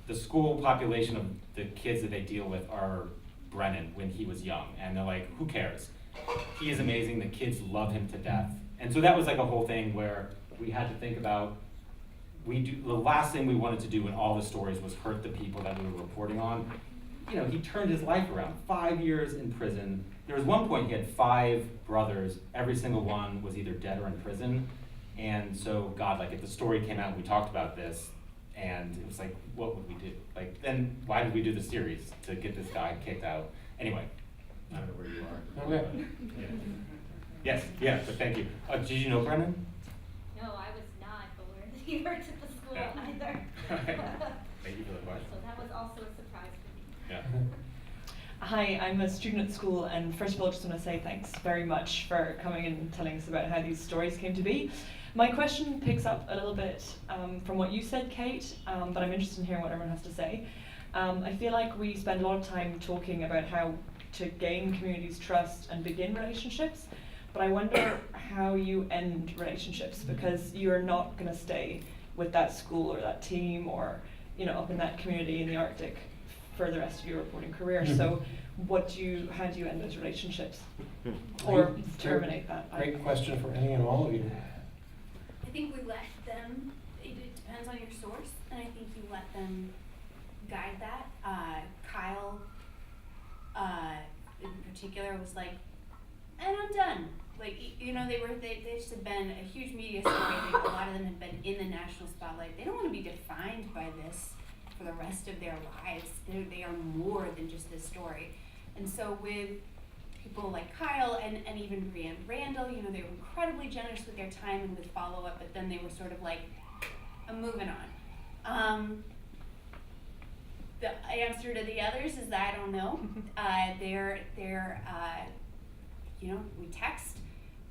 The school population of the kids that they deal with are Brennan when he was young. And they're like, who cares? He is amazing. The kids love him to death. And so that was a whole thing where we had to think about, the last thing we wanted to do in all the stories was hurt the people that we were reporting on. He turned his life around. 5 years in prison. There was one point he had 5 brothers. Every single one was either dead or in prison. And so, God, if the story came out and we talked about this, and it was what would we do? Then why did we do the series? To get this guy kicked out? Anyway, I don't know where you are. Okay. Yeah. Yes, but thank you. Did you know Brennan? No, I was not aware that he worked at the school either. Thank you for the question. So that was also a surprise for me. Yeah. Hi, I'm a student at school, and first of all, just want to say thanks very much for coming and telling us about how these stories came to be. My question picks up a little bit from what you said, Kate, but I'm interested in hearing what everyone has to say. I feel like we spend a lot of time talking about how to gain communities' trust and begin relationships, but I wonder how you end relationships, because you're not going to stay with that school or that team or up in that community in the Arctic for the rest of your reporting career. So how do you end those relationships or terminate that? Great question for any and all of you. I think we let them, it depends on your source, and I think you let them guide that. Kyle, in particular, was like, and I'm done. They just had been a huge media story. A lot of them had been in the national spotlight. They don't want to be defined by this for the rest of their lives. They are more than just this story. And so with people like Kyle and even Brianne Randall, they were incredibly generous with their time and with follow-up, but then they were sort of like, I'm moving on. The answer to the others is that I don't know. We text.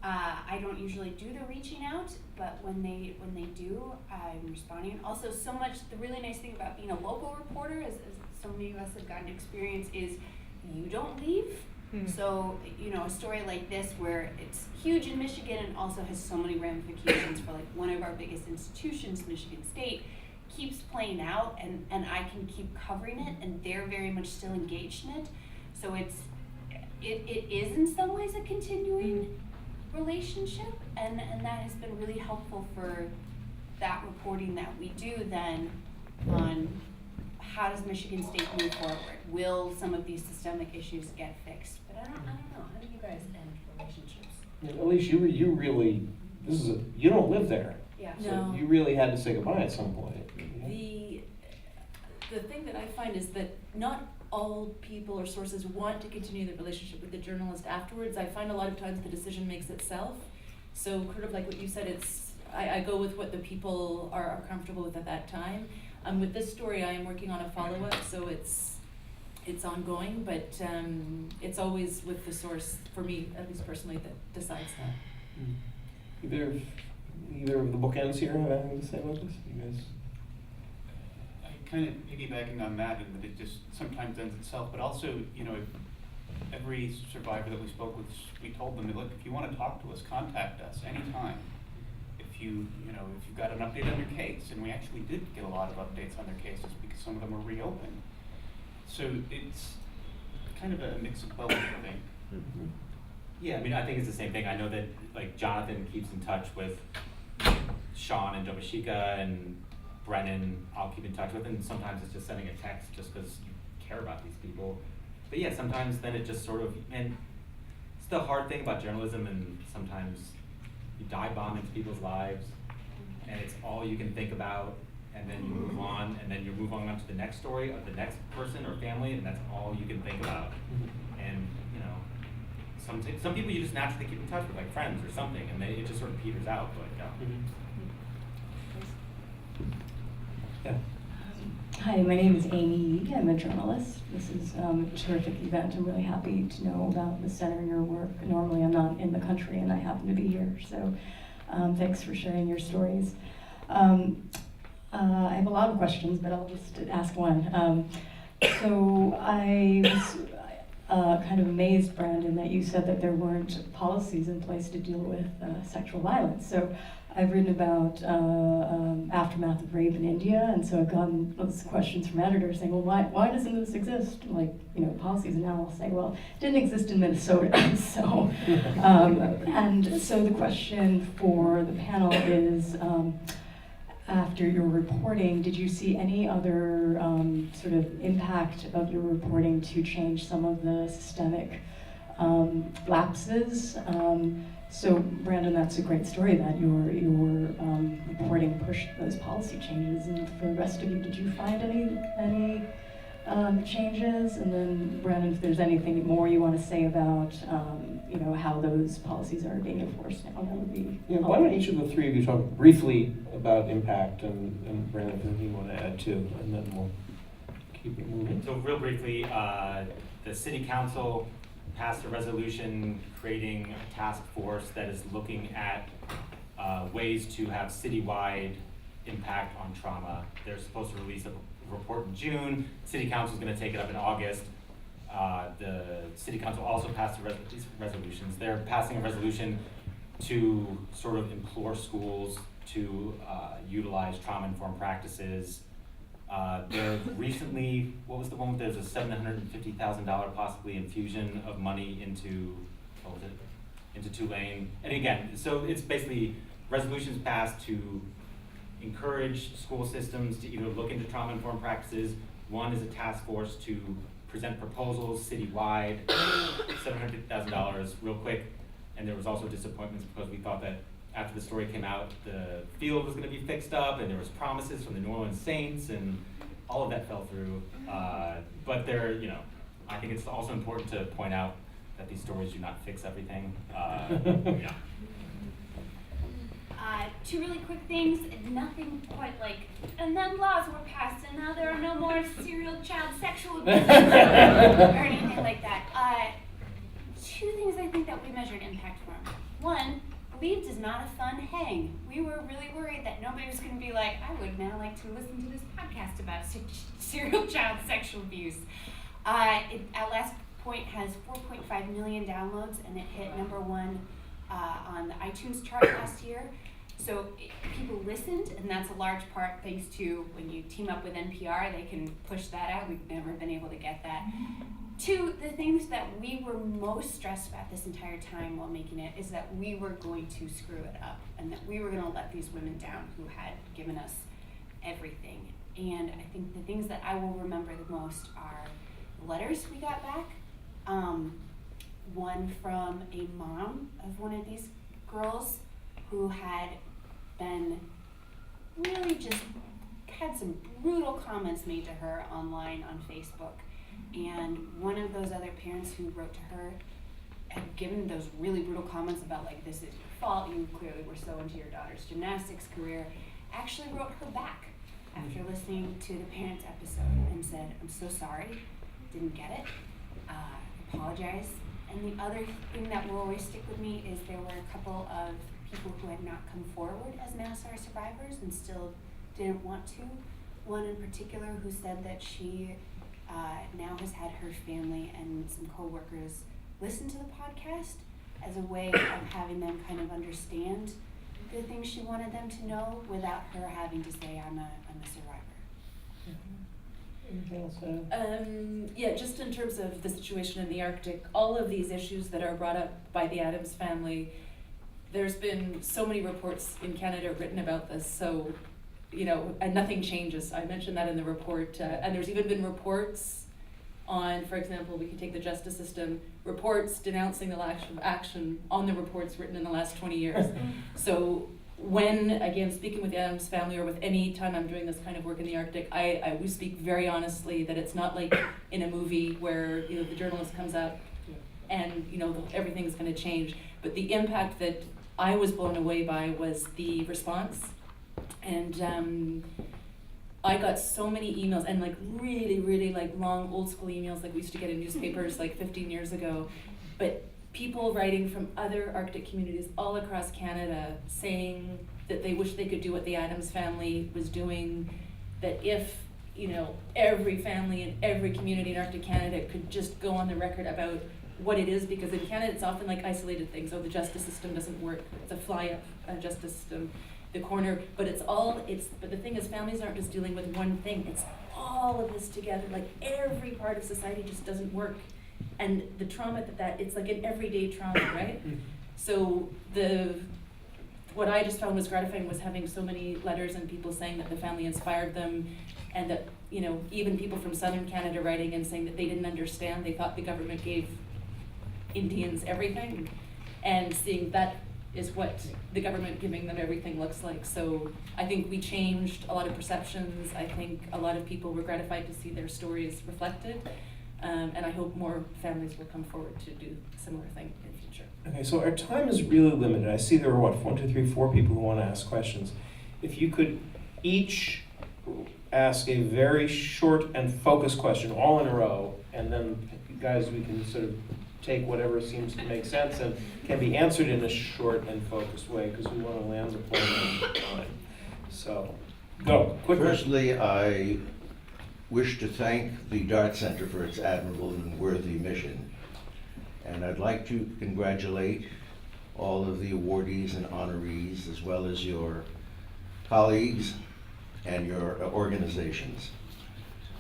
I don't usually do the reaching out, but when they do, I'm responding. Also, the really nice thing about being a local reporter, as so many of us have gotten experience, is you don't leave. So, a story like this where it's huge in Michigan and also has so many ramifications for one of our biggest institutions, Michigan State, keeps playing out, and I can keep covering it, and they're very much still engaged in it. So it is in some ways a continuing relationship, and that has been really helpful for that reporting that we do then on how does Michigan State move forward? Will some of these systemic issues get fixed? But I don't know. How do you guys end relationships? Eilís, you really, you don't live there. Yeah. So No. you really had to say goodbye at some point. The thing that I find is that not all people or sources want to continue the relationship with the journalist afterwards. I find a lot of times the decision makes itself. So kind of like what you said, I go with what the people are comfortable with at that time. With this story, I am working on a follow-up, so it's ongoing, but it's always with the source, for me, at least personally, that decides that. Either of the bookends here have anything to say about this? You guys? Kind of piggybacking on that, and that it just sometimes ends itself, but also, every survivor that we spoke with, we told them, look, if you want to talk to us, contact us anytime. If you've got an update on your case, and we actually did get a lot of updates on their cases because some of them were reopened. So it's kind of a mix of both, I think. Mm-hmm. Yeah, I mean, I think it's the same thing. I know that, like, Jonathan keeps in touch with Sean and Domashika, and Brennan I'll keep in touch with, and sometimes it's just sending a text just because you care about these people. But yeah, sometimes then it just sort of, and it's the hard thing about journalism, and sometimes you dive bomb into people's lives, and it's all you can think about, and then you move on, and then you move on to the next story of the next person or family, and that's all you can think about. And some people you just naturally keep in touch with, like friends or something, and it just sort of peters out. But Yeah. Hi, my name is Amy. I'm a journalist. This is a terrific event. I'm really happy to know about the center and your work. Normally I'm not in the country and I happen to be here, so thanks for sharing your stories. I have a lot of questions, but I'll just ask one. So I was kind of amazed, Brandon, that you said that there weren't policies in place to deal with sexual violence. So I've written about aftermath of rape in India, and so I've gotten lots of questions from editors saying, well, why doesn't this exist? Like, policies, and now I'll say, well, it didn't exist in Minnesota. So, and so the question for the panel is, after your reporting, did you see any other sort of impact of your reporting to change some of the systemic lapses? So, Brandon, that's a great story that your reporting pushed those policy changes. And for the rest of you, did you find any changes? And then, Brandon, if there's anything more you want to say about how those policies are being enforced now, that would be helpful. Why don't each of the three of you talk briefly about impact, and Brandon, if anything you want to add too, and then we'll keep it moving. So real briefly, the city council passed a resolution creating a task force that is looking at ways to have citywide impact on trauma. They're supposed to release a report in June. City council is going to take it up in August. The city council also passed these resolutions. They're passing a resolution to sort of implore schools to utilize trauma-informed practices. There recently, what was the one? There's a $750,000 possibly infusion of money into, into Tulane. And again, so it's basically resolutions passed to encourage school systems to either look into trauma-informed practices. One is a task force to present proposals citywide, $750,000 real quick. And there was also disappointments because we thought that after the story came out, the field was going to be fixed up, and there was promises from the New Orleans Saints, and all of that fell through. But there, I think it's also important to point out that these stories do not fix everything. Yeah. Two really quick things, nothing quite like, and then laws were passed, and now there are no more serial child sexual abuse or anything like that. Two things I think that we measured impact from. One, Believed is not a fun hang. We were really worried that nobody was going to be like, I would now like to listen to this podcast about serial child sexual abuse. It, at last point, has 4.5 million downloads, and it hit #1 on the iTunes chart last year. so people listened, and that's a large part thanks to when you team up with NPR, they can push that out. We've never been able to get that. Two, the things that we were most stressed about this entire time while making it is that we were going to screw it up, and that we were going to let these women down who had given us everything. And I think the things that I will remember the most are the letters we got back. One from a mom of one of these girls who had been really just had some brutal comments made to her online on Facebook. And one of those other parents who wrote to her had given those really brutal comments about like, this is your fault, you clearly were so into your daughter's gymnastics career, actually wrote her back after listening to the parents episode and said, I'm so sorry, didn't get it, apologize. And the other thing that will always stick with me is there were a couple of people who had not come forward as MassSAR survivors and still didn't want to. One in particular who said that she now has had her family and some co-workers listen to the podcast as a way of having them kind of understand the things she wanted them to know without her having to say, I'm a survivor. Yeah, just in terms of the situation in the Arctic, all of these issues that are brought up by the Adams family, there's been so many reports in Canada written about this, so, you know, and nothing changes. I mentioned that in the report, and there's even been reports on, for example, we can take the justice system, reports denouncing the lack of action on the reports written in the last 20 years. So when, again, speaking with the Adams family or with any time I'm doing this kind of work in the Arctic, we speak very honestly that it's not like in a movie where, you know, the journalist comes up and, you know, everything's going to change. But the impact that I was blown away by was the response. And I got so many emails, and like really, really like long old school emails like we used to get in newspapers like 15 years ago. But people writing from other Arctic communities all across Canada saying that they wish they could do what the Adams family was doing, that if, you know, every family in every community in Arctic Canada could just go on the record about what it is, because in Canada it's often like isolated things. Oh, the justice system doesn't work. It's a fly-up justice system, the corner. But but the thing is, families aren't just dealing with one thing. It's all of this together. Like every part of society just doesn't work. And the trauma that it's like an everyday trauma, right? So what I just found was gratifying was having so many letters and people saying that the family inspired them, and that, you know, even people from southern Canada writing and saying that they didn't understand. They thought the government gave Indians everything, and seeing that is what the government giving them everything looks like. So I think we changed a lot of perceptions. I think a lot of people were gratified to see their stories reflected. And I hope more families will come forward to do a similar thing in the future. Okay, so our time is really limited. I see there are, 4 people who want to ask questions. If you could each ask a very short and focused question, all in a row, and then, guys, we can sort of take whatever seems to make sense and can be answered in a short and focused way, because we want to land the plane on time. So, go, quickly. Firstly, I wish to thank the Dart Center for its admirable and worthy mission. And I'd like to congratulate all of the awardees and honorees, as well as your colleagues and your organizations.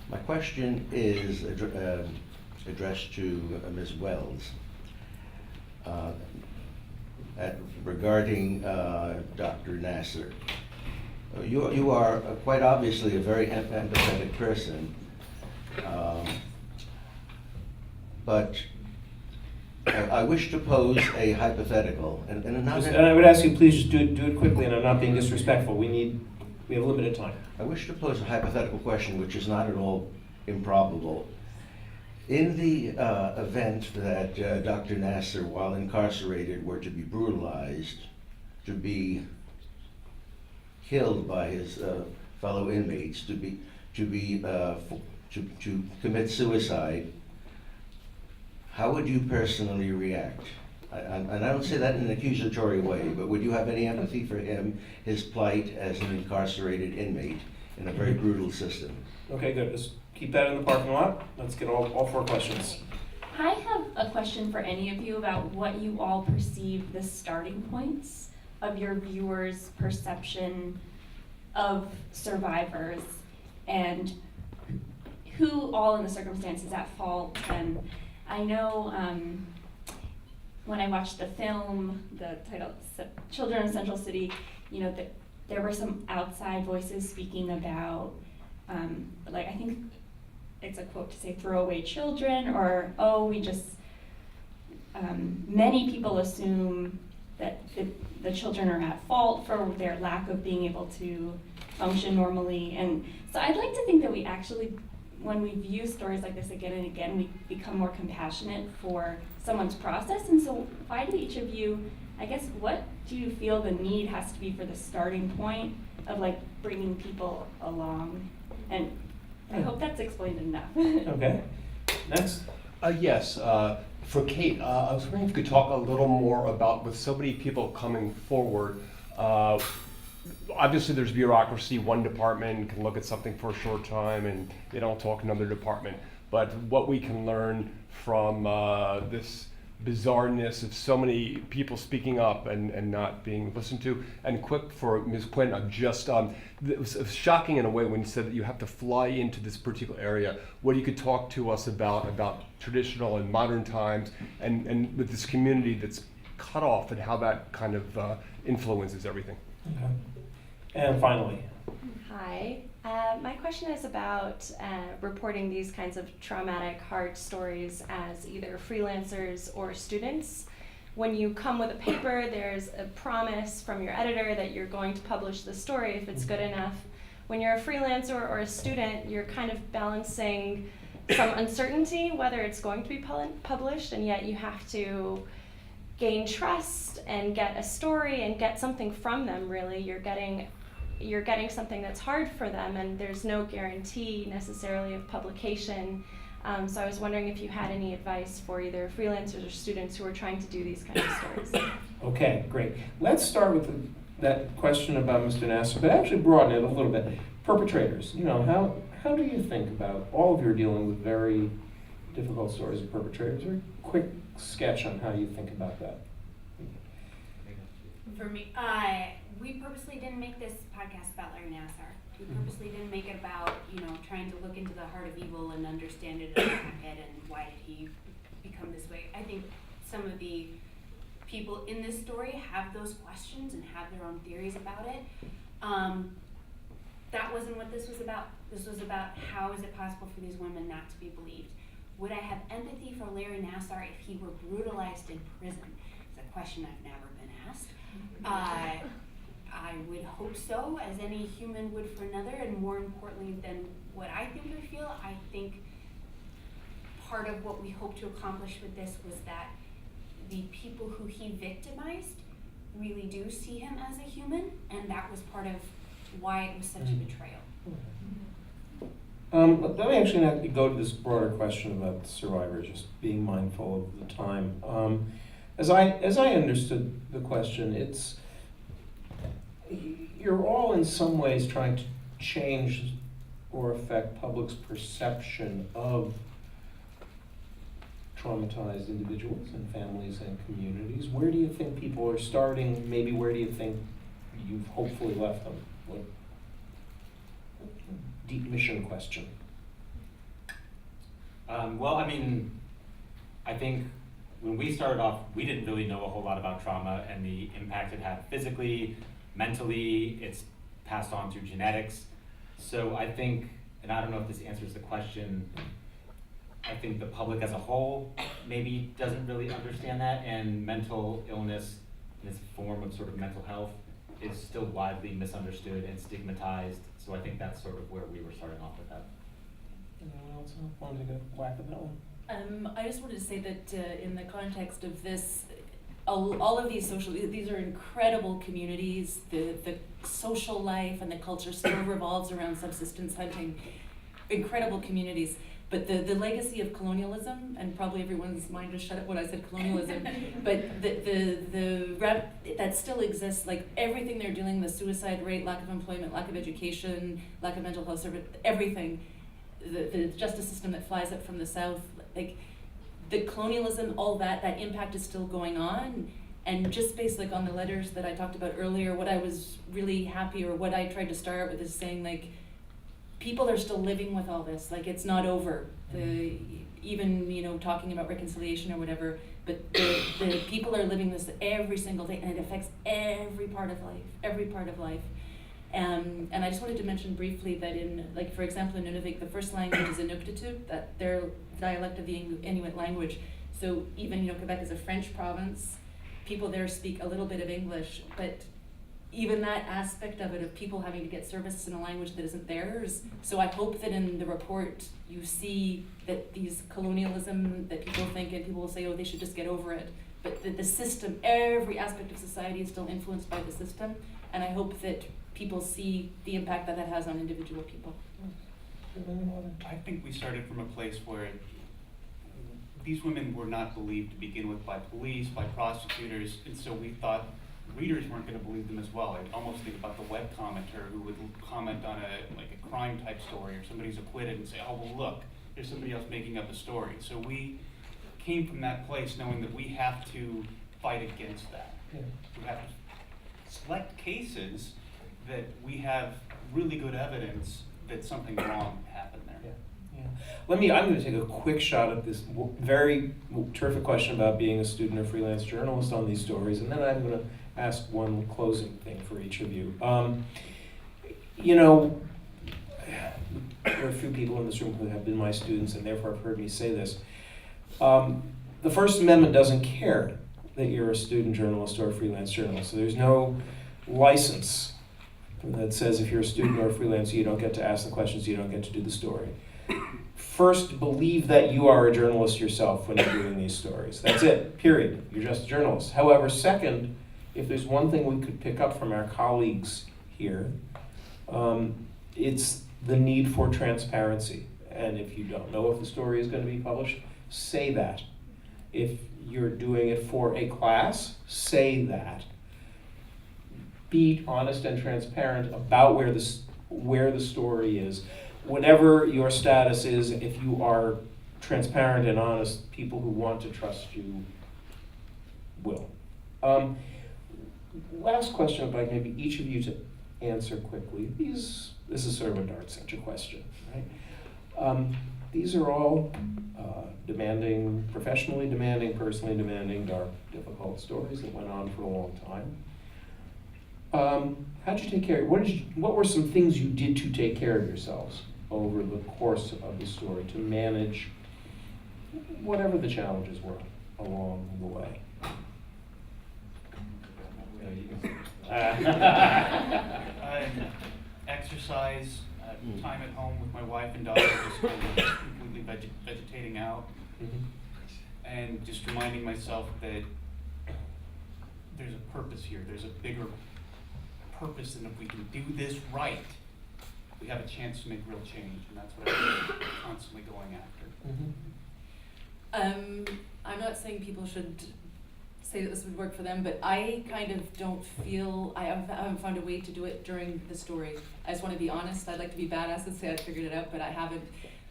My question is addressed to Ms. Wells regarding Dr. Nasser. You are quite obviously a very empathetic person, but I wish to pose a hypothetical, and I would ask you, please just do it quickly, and I'm not being disrespectful. We have limited time. I wish to pose a hypothetical question, which is not at all improbable. In the event that Dr. Nasser, while incarcerated, were to be brutalized, to be killed by his fellow inmates, to commit suicide, how would you personally react? And I don't say that in an accusatory way, but would you have any empathy for him, his plight as an incarcerated inmate in a very brutal system? Okay, good. Just keep that in the parking lot. Let's get all 4 questions. I have a question for any of you about what you all perceive the starting points of your viewers' perception of survivors and who all in the circumstances at fault. And I know when I watched the film, the title Children of Central City, you know, there were some outside voices speaking about, like, I think it's a quote to say throwaway children, or, oh, we just, many people assume that the children are at fault for their lack of being able to function normally. And so I'd like to think that we actually, when we view stories like this again and again, we become more compassionate for someone's process. And so why do each of you, I guess, what do you feel the need has to be for the starting point of like bringing people along? And I hope that's explained enough. Okay, next. Yes, for Kate, I was wondering if you could talk a little more about, with so many people coming forward, obviously there's bureaucracy. One department can look at something for a short time and they don't talk to another department. But what we can learn from this bizarreness of so many people speaking up and not being listened to. And quick for Ms. Quinn, it was shocking in a way when you said that you have to fly into this particular area. What you could talk to us about traditional and modern times and with this community that's cut off and how that kind of influences everything. Okay. And finally. Hi. My question is about reporting these kinds of traumatic, hard stories as either freelancers or students. When you come with a paper, there's a promise from your editor that you're going to publish the story if it's good enough. When you're a freelancer or a student, you're kind of balancing some uncertainty whether it's going to be published, and yet you have to gain trust and get a story and get something from them, really. You're getting something that's hard for them, and there's no guarantee necessarily of publication. So I was wondering if you had any advice for either freelancers or students who are trying to do these kinds of stories. Okay, great. Let's start with that question about Mr. Nasser, but actually broaden it a little bit. Perpetrators, you know, how do you think about, all of you are dealing with very difficult stories of perpetrators. Very quick sketch on how you think about that. For me, we purposely didn't make this podcast about Larry Nassar. We purposely didn't make it about, you know, trying to look into the heart of evil and understand it and attack it and why did he become this way. I think some of the people in this story have those questions and have their own theories about it. That wasn't what this was about. This was about how is it possible for these women not to be believed. Would I have empathy for Larry Nassar if he were brutalized in prison? It's a question I've never been asked. I would hope so, as any human would for another, and more importantly than what I think or feel, I think part of what we hope to accomplish with this was that the people who he victimized really do see him as a human, and that was part of why it was such a betrayal. Let me actually now go to this broader question about survivors, just being mindful of the time. As I understood the question, it's you're all in some ways trying to change or affect public's perception of traumatized individuals and families and communities. Where do you think people are starting? Maybe where do you think you've hopefully left them? What deep mission question? Well, I mean, I think when we started off, we didn't really know a whole lot about trauma and the impact it had physically, mentally. It's passed on through genetics. So I think, and I don't know if this answers the question, I think the public as a whole maybe doesn't really understand that, and mental illness in this form of sort of mental health is still widely misunderstood and stigmatized. So I think that's sort of where we were starting off with that. Anyone else want to take a whack at that one? I just wanted to say that in the context of this, all of these these are incredible communities. The social life and the culture still revolves around subsistence hunting. Incredible communities. But the legacy of colonialism, and probably everyone's mind just shut up when I said colonialism, but that still exists. Like everything they're dealing with, suicide rate, lack of employment, lack of education, lack of mental health service, everything. The justice system that flies up from the south, like the colonialism, all that impact is still going on, And just based like on the letters that I talked about earlier, what I was really happy, or what I tried to start with, is saying like, people are still living with all this, like it's not over. Even, you know, talking about reconciliation or whatever, but the people are living this every single day, and it affects every part of life. And I just wanted to mention briefly that in, like, for example, in Nunavik, the first language is Inuktitut, that their dialect of the Inuit language. So even, you know, Quebec is a French province, people there speak a little bit of English, but even that aspect of it, of people having to get services in a language that isn't theirs. So I hope that in the report you see that these colonialism that people think, and people will say, oh, they should just get over it, but that the system, every aspect of society is still influenced by the system, and I hope that people see the impact that that has on individual people. I think we started from a place where these women were not believed to begin with by police, by prosecutors, and so we thought readers weren't going to believe them as well. I almost think about the web commenter who would comment on a crime type story, or somebody's acquitted, and say, oh, well, look, there's somebody else making up a story. So we came from that place knowing that we have to fight against that. Yeah. We have to select cases that we have really good evidence that something wrong happened there. Yeah. I'm going to take a quick shot at this very terrific question about being a student or freelance journalist on these stories, and then I'm going to ask one closing thing for each of you. You know, there are a few people in this room who have been my students, and therefore have heard me say this. The First Amendment doesn't care that you're a student journalist or a freelance journalist. So there's no license that says if you're a student or a freelancer, you don't get to ask the questions, you don't get to do the story. First, believe that you are a journalist yourself when you're doing these stories. That's it, period. You're just a journalist. However, second, if there's one thing we could pick up from our colleagues here, it's the need for transparency. And if you don't know if the story is going to be published, say that. If you're doing it for a class, say that. Be honest and transparent about where the story is. Whatever your status is, if you are transparent and honest, people who want to trust you will. Last question, I'd like maybe each of you to answer quickly. This is sort of a Dart Center question, right? These are all demanding, professionally demanding, personally demanding, dark, difficult stories that went on for a long time. How'd you take care? What were some things you did to take care of yourselves over the course of the story to manage whatever the challenges were along the way? Exercise, time at home with my wife and daughter, just completely vegetating out, and just reminding myself that there's a purpose here. There's a bigger purpose, and if we can do this right, we have a chance to make real change, and that's what I'm constantly going after. I'm not saying people should say that this would work for them, but I kind of don't feel, I haven't found a way to do it during the story. I just want to be honest. I'd like to be badass and say I figured it out, but I haven't.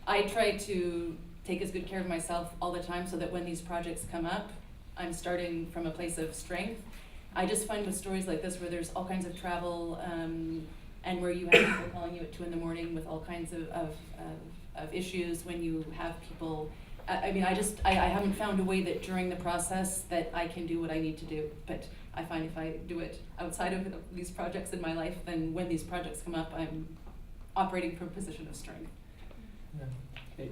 I try to take as good care of myself all the time so that when these projects come up, I'm starting from a place of strength. I just find with stories like this where there's all kinds of travel and where you have people calling you at 2 a.m. with all kinds of issues, when you have people, I haven't found a way that during the process that I can do what I need to do. But I find if I do it outside of these projects in my life, then when these projects come up, I'm operating from a position of strength. Yeah.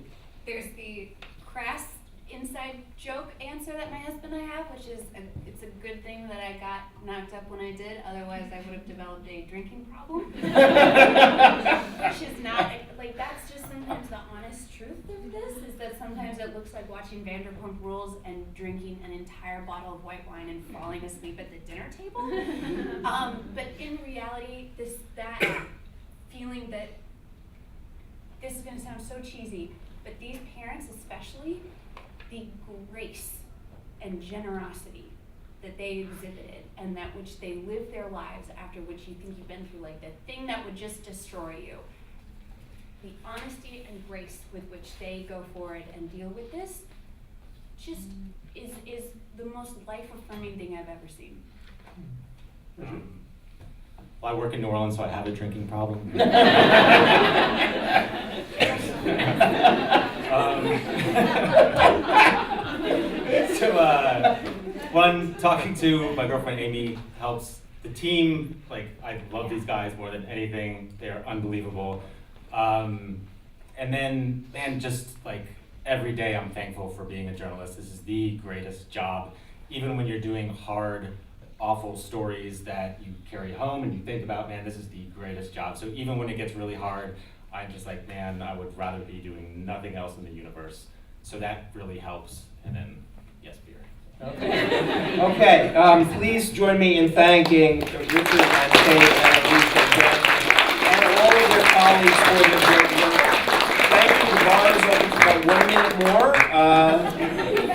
There's the crass inside joke answer that my husband and I have, which is it's a good thing that I got knocked up when I did, otherwise I would have developed a drinking problem. Which is not, like, that's just sometimes the honest truth of this, is that sometimes it looks like watching Vanderpump Rules and drinking an entire bottle of white wine and falling asleep at the dinner table. But in reality, that feeling that, this is going to sound so cheesy, but these parents especially, the grace and generosity that they exhibited, and that which they lived their lives after, which you think you've been through, like the thing that would just destroy you. The honesty and grace with which they go forward and deal with this just is the most life-affirming thing I've ever seen. Well, I work in New Orleans, so I have a drinking problem. One, talking to my girlfriend Amy helps. The team, like, I love these guys more than anything. They're unbelievable. And then, man, just like every day I'm thankful for being a journalist. This is the greatest job. Even when you're doing hard, awful stories that you carry home and you think about, man, this is the greatest job. So even when it gets really hard, I'm just like, man, I would rather be doing nothing else in the universe. So that really helps. And then, yes, beer. Okay, please join me in thanking Richard and Kate and Eilís and all of their colleagues for the great work. Thank you. The bar is open for about 1 minute more.